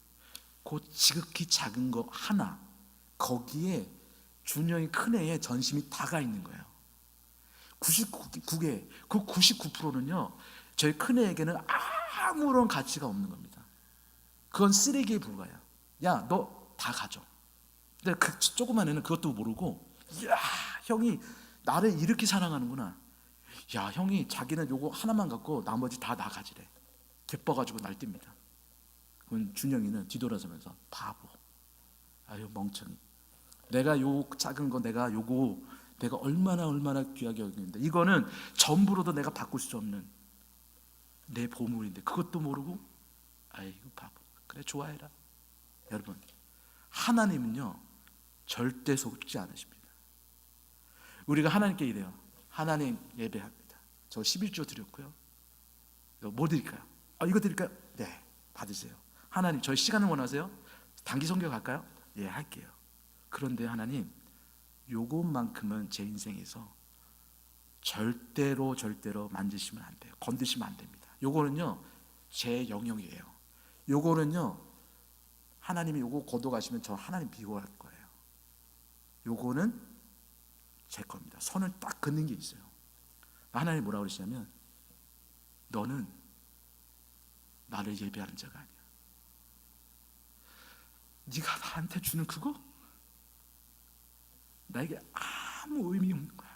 그 지극히 작은 거 하나 거기에 준영이 큰애의 전심이 다가 있는 거예요. 99개 그 99%는요 저희 큰애에게는 아무런 가치가 없는 겁니다. 그건 쓰레기에 불과해요. 야 너 다 가져. 근데 그 조그만 애는 그것도 모르고 야 형이 나를 이렇게 사랑하는구나. 야 형이 자기는 요거 하나만 갖고 나머지 다 나 가지래. 기뻐가지고 날뜁니다. 그건 준영이는 뒤돌아서면서 바보. 아유 멍청이. 내가 요 작은 거 내가 얼마나 귀하게 여기는데 이거는 전부로도 내가 바꿀 수 없는 내 보물인데 그것도 모르고 아이고 바보. 그래 좋아해라. 여러분 하나님은요 절대 속지 않으십니다. 우리가 하나님께 이래요. 하나님 예배합니다. 저 11조 드렸고요. 뭐 드릴까요? 이거 드릴까요? 네 받으세요. 하나님 저희 시간을 원하세요? 단기 선교 갈까요? 예 할게요. 그런데 하나님 요것만큼은 제 인생에서 절대로 만지시면 안 돼요. 건드시면 안 됩니다. 요거는요 제 영역이에요. 요거는요 하나님이 요거 거둬가시면 저 하나님 비호할 거예요. 요거는 제 겁니다. 선을 딱 긋는 게 있어요. 하나님 뭐라고 그러시냐면 너는 나를 예배하는 자가 아니야. 네가 나한테 주는 그거 나에게 아무 의미 없는 거야.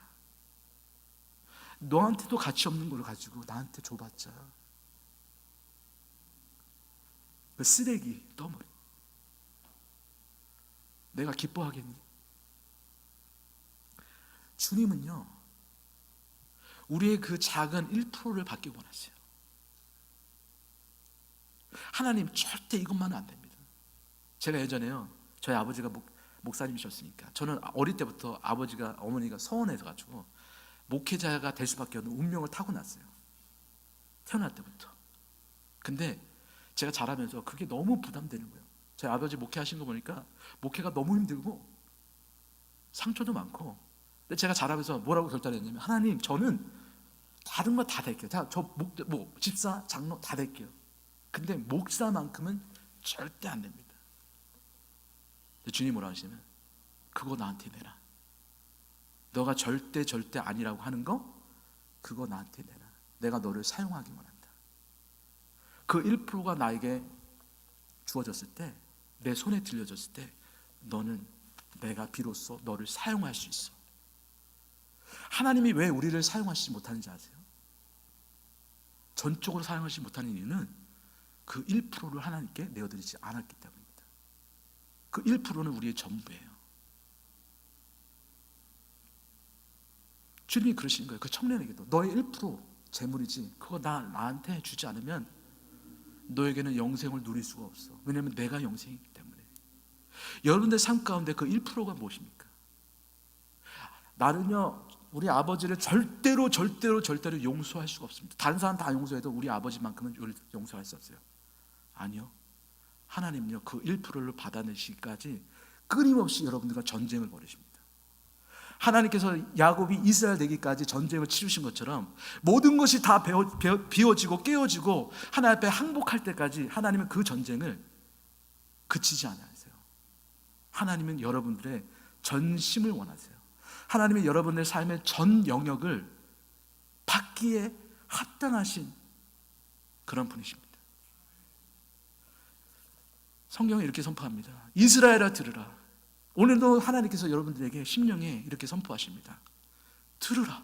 너한테도 가치 없는 걸 가지고 나한테 줘봤자 그 쓰레기 너무 내가 기뻐하겠니? 주님은요 우리의 그 작은 1%를 받기 원하세요. 하나님 절대 이것만은 안 됩니다. 제가 예전에요 저희 아버지가 목사님이셨으니까 저는 어릴 때부터 어머니가 서원해서 가지고 목회자가 될 수밖에 없는 운명을 타고났어요. 태어날 때부터. 근데 제가 자라면서 그게 너무 부담되는 거예요. 저희 아버지 목회하신 거 보니까 목회가 너무 힘들고 상처도 많고 근데 제가 자라면서 뭐라고 결단했냐면, 하나님, 저는 다른 거 다 될게요. 집사, 장로 다 될게요. 근데 목사만큼은 절대 안 됩니다. 주님 뭐라 하시냐면, 그거 나한테 내라. 너가 절대 아니라고 하는 거, 그거 나한테 내라. 내가 너를 사용하기만 한다. 그 1%가 나에게 주어졌을 때, 내 손에 들려졌을 때, 내가 비로소 너를 사용할 수 있어. 하나님이 왜 우리를 사용하시지 못하는지 아세요? 전적으로 사용하시지 못하는 이유는 그 1%를 하나님께 내어드리지 않았기 때문입니다. 그 1%는 우리의 전부예요. 주님이 그러시는 거예요. 그 청년에게도 너의 1% 재물이지, 그거 나한테 주지 않으면 너에게는 영생을 누릴 수가 없어. 왜냐하면 내가 영생이기 때문에. 여러분들 삶 가운데 그 1%가 무엇입니까? 나는요, 우리 아버지를 절대로 용서할 수가 없습니다. 다른 사람 다 용서해도 우리 아버지만큼은 용서할 수 없어요. 아니요, 하나님은요, 그 1%를 받아내시기까지 끊임없이 여러분들과 전쟁을 벌이십니다. 하나님께서 야곱이 이스라엘 되기까지 전쟁을 치르신 것처럼 모든 것이 다 비워지고 깨어지고 하나님 앞에 항복할 때까지 하나님은 그 전쟁을 그치지 않으세요. 하나님은 여러분들의 전심을 원하세요. 하나님은 여러분의 삶의 전 영역을 받기에 합당하신 그런 분이십니다. 성경이 이렇게 선포합니다. 이스라엘아 들으라. 오늘도 하나님께서 여러분들에게 심령에 이렇게 선포하십니다. 들으라.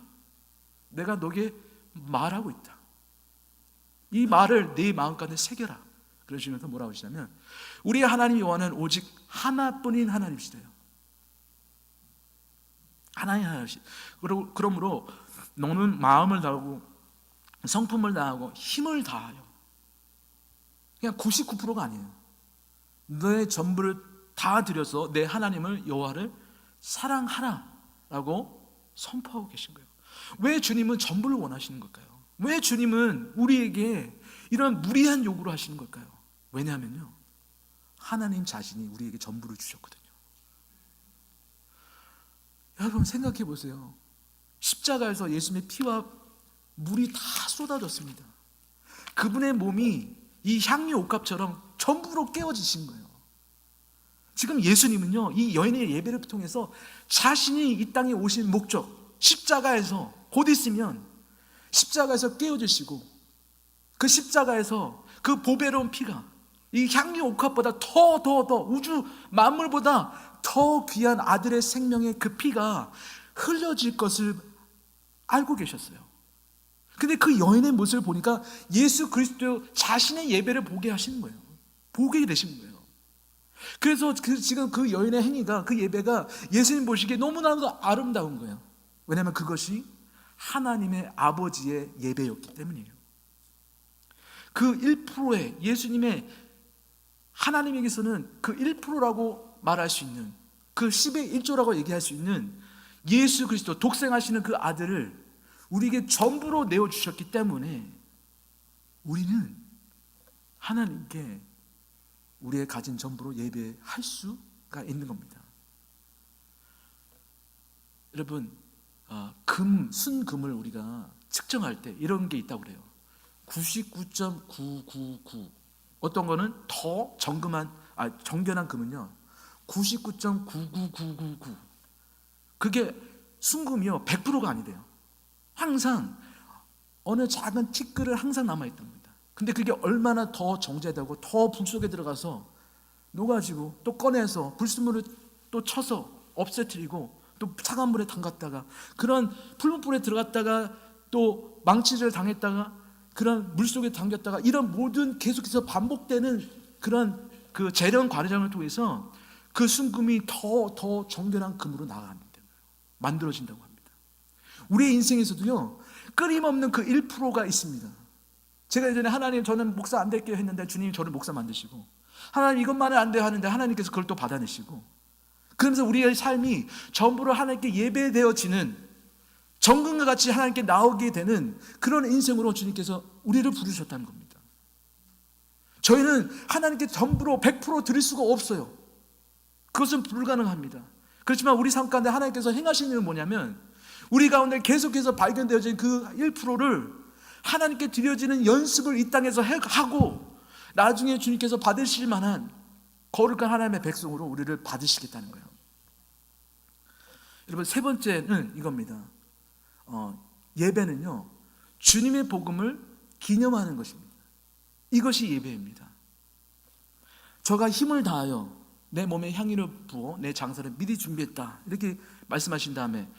내가 너에게 말하고 있다. 이 말을 네 마음가운데 새겨라. 그러시면서 뭐라고 하시냐면, 우리 하나님 여호와는 오직 하나뿐인 하나님이시래요. 하나님 하나님. 그러므로 너는 마음을 다하고 성품을 다하고 힘을 다하여, 그냥 99%가 아니에요. 너의 전부를 다 들여서 내 하나님을 여호와를 사랑하라라고 선포하고 계신 거예요. 왜 주님은 전부를 원하시는 걸까요? 왜 주님은 우리에게 이런 무리한 요구를 하시는 걸까요? 왜냐하면요, 하나님 자신이 우리에게 전부를 주셨거든요. 여러분 생각해 보세요. 십자가에서 예수님의 피와 물이 다 쏟아졌습니다. 그분의 몸이 이 향유 옥합처럼 전부로 깨어지신 거예요. 지금 예수님은요, 이 여인의 예배를 통해서 자신이 이 땅에 오신 목적, 십자가에서 곧 있으면 십자가에서 깨어지시고, 그 십자가에서 그 보배로운 피가 이 향유 옥합보다 더 우주 만물보다 더 귀한 아들의 생명의 그 피가 흘려질 것을 알고 계셨어요. 근데 그 여인의 모습을 보니까 예수 그리스도 자신의 예배를 보게 하시는 거예요. 보게 되신 거예요. 그래서 지금 그 여인의 행위가, 그 예배가 예수님 보시기에 너무나도 아름다운 거예요. 왜냐하면 그것이 하나님의 아버지의 예배였기 때문이에요. 그 1%의 예수님의, 하나님에게서는 그 1%라고 말할 수 있는, 그 10의 1조라고 얘기할 수 있는 예수 그리스도, 독생하시는 그 아들을 우리에게 전부로 내어주셨기 때문에 우리는 하나님께 우리의 가진 전부로 예배할 수가 있는 겁니다. 여러분, 순금을 우리가 측정할 때 이런 게 있다고 그래요. 99.999. 어떤 거는 더 정견한 금은요, 99.99999. 그게 순금이요, 100%가 아니래요. 항상 어느 작은 티끌을 항상 남아있던 겁니다. 근데 그게 얼마나 더 정제되고 더 불 속에 들어가서 녹아지고 또 꺼내서 불순물을 또 쳐서 없애뜨리고 또 차가운 물에 담갔다가 그런 풀무불에 들어갔다가 또 망치를 당했다가 그런 물속에 담겼다가, 이런 모든 계속해서 반복되는 그런 그 재련 과정을 통해서 그 순금이 더 정결한 금으로 나아갑니다. 만들어진다고 합니다. 우리의 인생에서도요, 끊임없는 그 1%가 있습니다. 제가 예전에 하나님, 저는 목사 안 될게요 했는데 주님이 저를 목사 만드시고, 하나님 이것만은 안 돼요 하는데 하나님께서 그걸 또 받아내시고, 그러면서 우리의 삶이 전부로 하나님께 예배되어지는, 정금과 같이 하나님께 나오게 되는 그런 인생으로 주님께서 우리를 부르셨다는 겁니다. 저희는 하나님께 전부로 100% 드릴 수가 없어요. 그것은 불가능합니다. 그렇지만 우리 삶 가운데 하나님께서 행하시는 일은 뭐냐면 우리 가운데 계속해서 발견되어진 그 1%를 하나님께 드려지는 연습을 이 땅에서 하고 나중에 주님께서 받으실 만한 거룩한 하나님의 백성으로 우리를 받으시겠다는 거예요. 여러분, 세 번째는 이겁니다. 예배는요, 주님의 복음을 기념하는 것입니다. 이것이 예배입니다. 저가 힘을 다하여 내 몸에 향유를 부어 내 장사를 미리 준비했다, 이렇게 말씀하신 다음에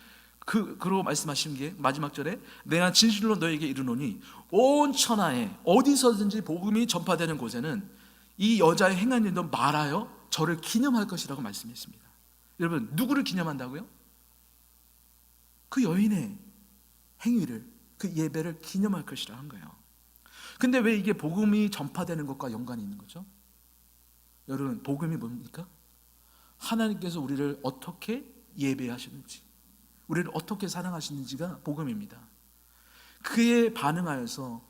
그러고 말씀하신 게 마지막 절에 내가 진실로 너에게 이르노니 온 천하에 어디서든지 복음이 전파되는 곳에는 이 여자의 행한 일도 말하여 저를 기념할 것이라고 말씀했습니다. 여러분, 누구를 기념한다고요? 그 여인의 행위를, 그 예배를 기념할 것이라 한 거예요. 근데 왜 이게 복음이 전파되는 것과 연관이 있는 거죠? 여러분, 복음이 뭡니까? 하나님께서 우리를 어떻게 예배하시는지, 우리를 어떻게 사랑하시는지가 복음입니다. 그에 반응하여서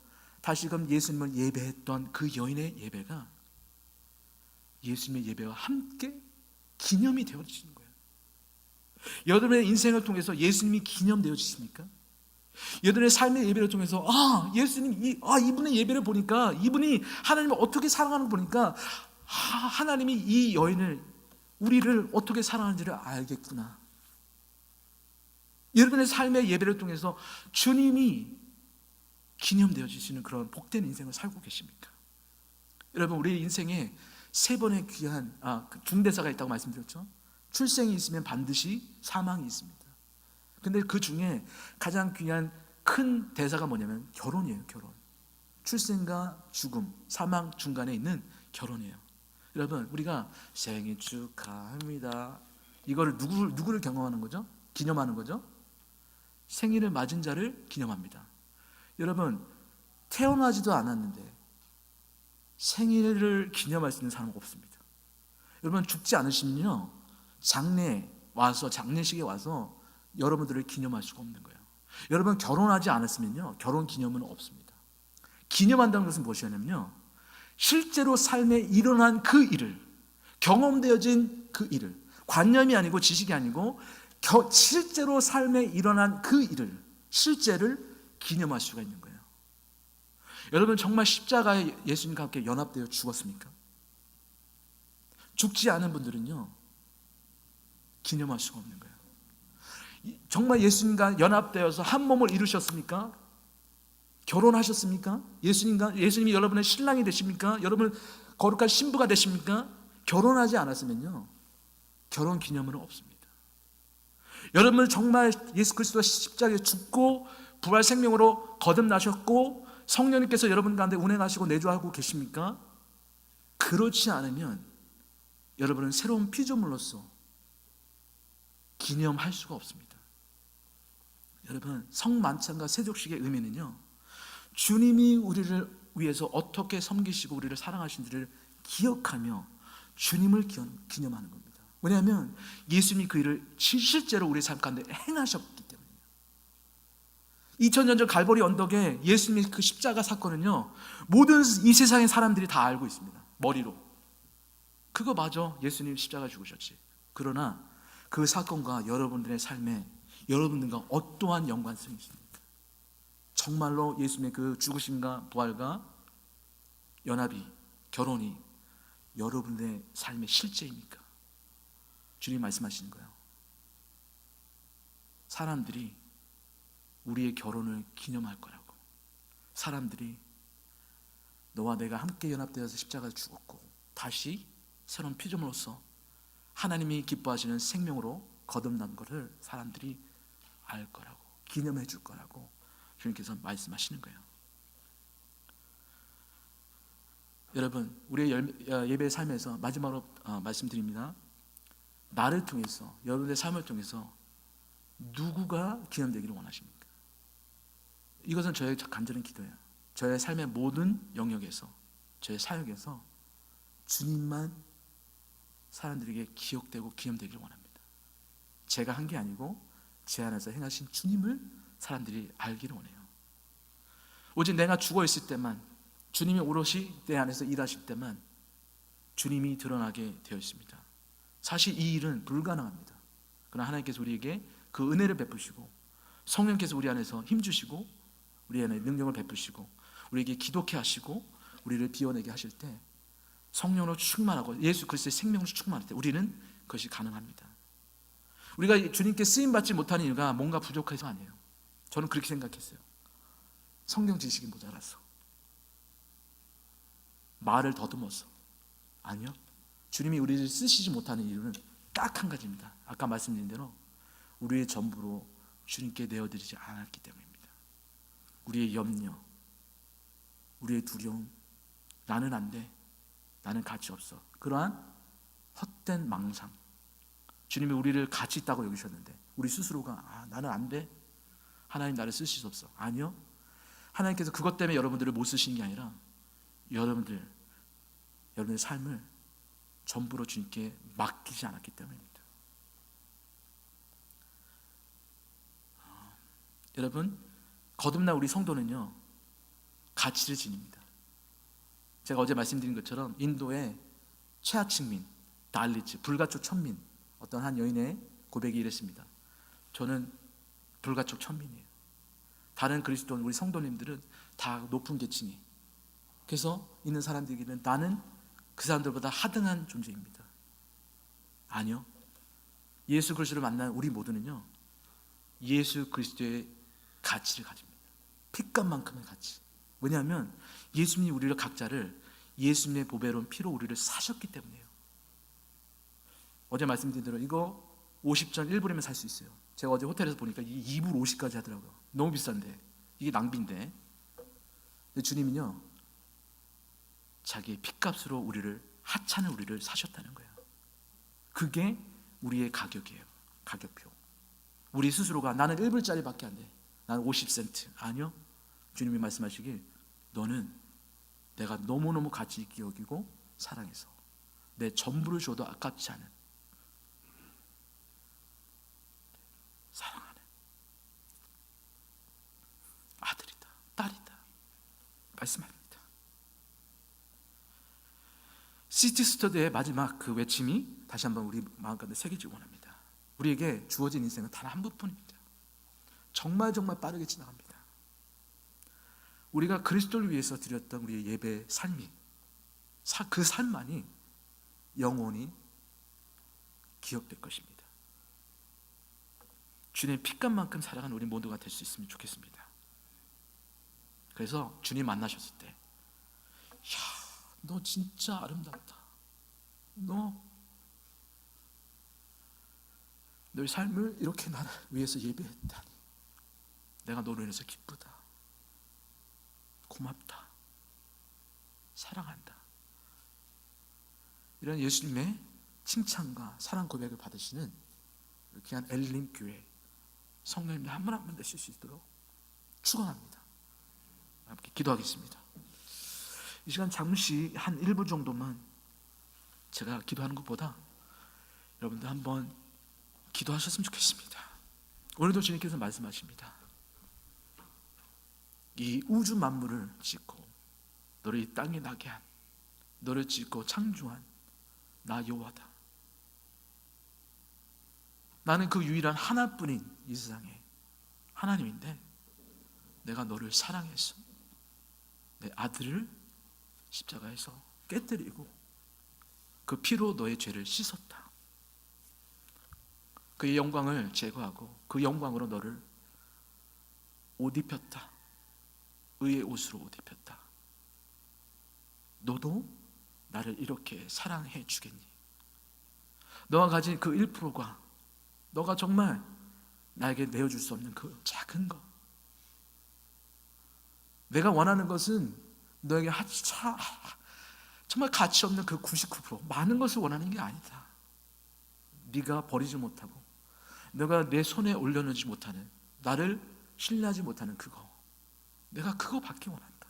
다시금 예수님을 예배했던 그 여인의 예배가 예수님의 예배와 함께 기념이 되어지는 거예요. 여러분의 인생을 통해서 예수님이 기념되어지십니까? 여러분의 삶의 예배를 통해서 예수님, 이분의 예배를 보니까 이분이 하나님을 어떻게 사랑하는 거 보니까 하나님이 이 여인을, 우리를 어떻게 사랑하는지를 알겠구나. 여러분의 삶의 예배를 통해서 주님이 기념되어지시는 그런 복된 인생을 살고 계십니까? 여러분, 우리 인생에 세 번의 귀한 중대사가 있다고 말씀드렸죠. 출생이 있으면 반드시 사망이 있습니다. 근데 그 중에 가장 귀한 큰 대사가 뭐냐면 결혼이에요. 결혼. 출생과 죽음, 사망 중간에 있는 결혼이에요. 여러분, 우리가 생일 축하합니다, 이거를 누구를 경험하는 거죠? 기념하는 거죠? 생일을 맞은 자를 기념합니다. 여러분, 태어나지도 않았는데 생일을 기념할 수 있는 사람은 없습니다. 여러분, 죽지 않으시면요, 장례식에 와서 여러분들을 기념할 수가 없는 거예요. 여러분, 결혼하지 않았으면요, 결혼 기념은 없습니다. 기념한다는 것은 무엇이냐면요, 실제로 삶에 일어난 그 일을, 경험되어진 그 일을, 관념이 아니고 지식이 아니고 실제로 삶에 일어난 그 일을, 실제를 기념할 수가 있는 거예요. 여러분, 정말 십자가에 예수님과 함께 연합되어 죽었습니까? 죽지 않은 분들은요, 기념할 수가 없는 거예요. 정말 예수님과 연합되어서 한 몸을 이루셨습니까? 결혼하셨습니까? 예수님이 여러분의 신랑이 되십니까? 여러분 거룩한 신부가 되십니까? 결혼하지 않았으면요, 결혼 기념은 없습니다. 여러분, 정말 예수 그리스도가 십자가에 죽고 부활 생명으로 거듭나셨고 성령님께서 여러분 가운데 운행하시고 내주하고 계십니까? 그렇지 않으면 여러분은 새로운 피조물로서 기념할 수가 없습니다. 여러분, 성만찬과 세족식의 의미는요, 주님이 우리를 위해서 어떻게 섬기시고 우리를 사랑하신지를 기억하며 주님을 기념하는 겁니다. 왜냐하면 예수님이 그 일을 실제로 우리 삶 가운데 행하셨기 때문이에요. 2000년 전 갈보리 언덕에 예수님의 그 십자가 사건은요, 모든 이 세상의 사람들이 다 알고 있습니다. 머리로. 그거 맞아, 예수님 십자가 죽으셨지. 그러나 그 사건과 여러분들의 삶에 여러분들과 어떠한 연관성이 있습니까? 정말로 예수님의 그 죽으심과 부활과 연합이, 결혼이 여러분의 삶의 실제입니까? 주님 말씀하시는 거예요. 사람들이 우리의 결혼을 기념할 거라고. 사람들이 너와 내가 함께 연합되어서 십자가에 죽었고 다시 새로운 피조물로서 하나님이 기뻐하시는 생명으로 거듭난 것을 사람들이 알 거라고, 기념해 줄 거라고 주님께서 말씀하시는 거예요. 여러분, 우리의 예배의 삶에서 마지막으로 말씀드립니다. 나를 통해서, 여러분의 삶을 통해서 누구가 기념되기를 원하십니까? 이것은 저의 간절한 기도예요. 저의 삶의 모든 영역에서, 저의 사역에서 주님만 사람들에게 기억되고 기념되기를 원합니다. 제가 한 게 아니고 제 안에서 행하신 주님을 사람들이 알기를 원해요. 오직 내가 죽어있을 때만, 주님이 오롯이 내 안에서 일하실 때만 주님이 드러나게 되어 있습니다. 사실 이 일은 불가능합니다. 그러나 하나님께서 우리에게 그 은혜를 베푸시고 성령께서 우리 안에서 힘주시고 우리 안에 능력을 베푸시고 우리에게 기도케 하시고 우리를 비워내게 하실 때 성령으로 충만하고 예수 그리스도의 생명으로 충만할 때 우리는 그것이 가능합니다. 우리가 주님께 쓰임받지 못하는 이유가 뭔가 부족해서 아니에요. 저는 그렇게 생각했어요. 성경 지식이 모자라서, 말을 더듬어서. 아니요, 주님이 우리를 쓰시지 못하는 이유는 딱 한 가지입니다. 아까 말씀드린 대로 우리의 전부로 주님께 내어드리지 않았기 때문입니다. 우리의 염려, 우리의 두려움, 나는 안 돼, 나는 가치 없어, 그러한 헛된 망상, 주님이 우리를 가치 있다고 여기셨는데 우리 스스로가 나는 안 돼, 하나님 나를 쓰실 수 없어. 아니요, 하나님께서 그것 때문에 여러분들을 못 쓰시는 게 아니라 여러분들의 삶을 전부로 주님께 맡기지 않았기 때문입니다. 여러분, 거듭난 우리 성도는요 가치를 지닙니다. 제가 어제 말씀드린 것처럼 인도의 최하층민 달리츠, 불가촉 천민, 어떤 한 여인의 고백이 이랬습니다. 저는 불가촉 천민이에요. 다른 그리스도인 우리 성도님들은 다 높은 계층이, 그래서 있는 사람들에게는 나는 그 사람들보다 하등한 존재입니다. 아니요, 예수 그리스도를 만난 우리 모두는요 예수 그리스도의 가치를 가집니다. 핏값만큼의 가치. 왜냐하면 예수님이 우리를 각자를 예수님의 보배로운 피로 우리를 사셨기 때문이에요. 어제 말씀드린 대로 이거 50전 1불이면 살 수 있어요. 제가 어제 호텔에서 보니까 이게 2불 50까지 하더라고요. 너무 비싼데, 이게 낭비인데. 근데 주님은요 자기의 핏값으로 우리를, 하찮은 우리를 사셨다는 거예요. 그게 우리의 가격이에요. 가격표. 우리 스스로가 나는 1불짜리밖에 안 돼, 나는 50센트. 아니요, 주님이 말씀하시길 너는 내가 너무너무 가치 있게 여기고 사랑해서 내 전부를 줘도 아깝지 않은 사랑하는 아들이다, 딸이다 말씀합니다. 시티스터드의 마지막 그 외침이 다시 한번 우리 마음가운데 새기지 원합니다. 우리에게 주어진 인생은 단 한 번뿐입니다. 정말 빠르게 지나갑니다. 우리가 그리스도를 위해서 드렸던 우리의 예배 삶이, 그 삶만이 영원히 기억될 것입니다. 주님의 핏값만큼 사랑한 우리 모두가 될 수 있으면 좋겠습니다. 그래서 주님 만나셨을 때, 야, 너 진짜 아름답다, 너의 삶을 이렇게 나를 위해서 예배했다니 내가 너로 인해서 기쁘다, 고맙다, 사랑한다, 이런 예수님의 칭찬과 사랑 고백을 받으시는 귀한 엘림 교회 성도님들 한 분 한 분 되실 수 있도록 축원합니다. 함께 기도하겠습니다. 이 시간 잠시 한 1분 정도만 제가 기도하는 것보다 여러분들 한번 기도하셨으면 좋겠습니다. 오늘도 주님께서 말씀하십니다. 이 우주 만물을 짓고 너를 이 땅에 나게 한, 너를 짓고 창조한 나 여호와다. 나는 그 유일한 하나뿐인 이 세상에 하나님인데 내가 너를 사랑해서 내 아들을 십자가에서 깨뜨리고 그 피로 너의 죄를 씻었다. 그의 영광을 제거하고 그 영광으로 너를 옷 입혔다. 의의 옷으로 옷 입혔다. 너도 나를 이렇게 사랑해 주겠니? 너가 가진 그 1%가 너가 정말 나에게 내어줄 수 없는 그 작은 것, 내가 원하는 것은 너에게 정말 가치 없는 그 99%, 많은 것을 원하는 게 아니다. 네가 버리지 못하고 내가 내 손에 올려놓지 못하는, 나를 신뢰하지 못하는 그거, 내가 그거 받기 원한다.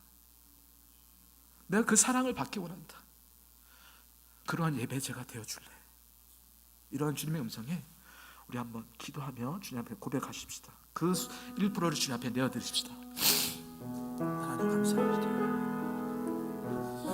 내가 그 사랑을 받기 원한다. 그러한 예배제가 되어줄래. 이러한 주님의 음성에 우리 한번 기도하며 주님 앞에 고백하십시다. 그 1%를 주님 앞에 내어드립시다. 하나님 감사합니다.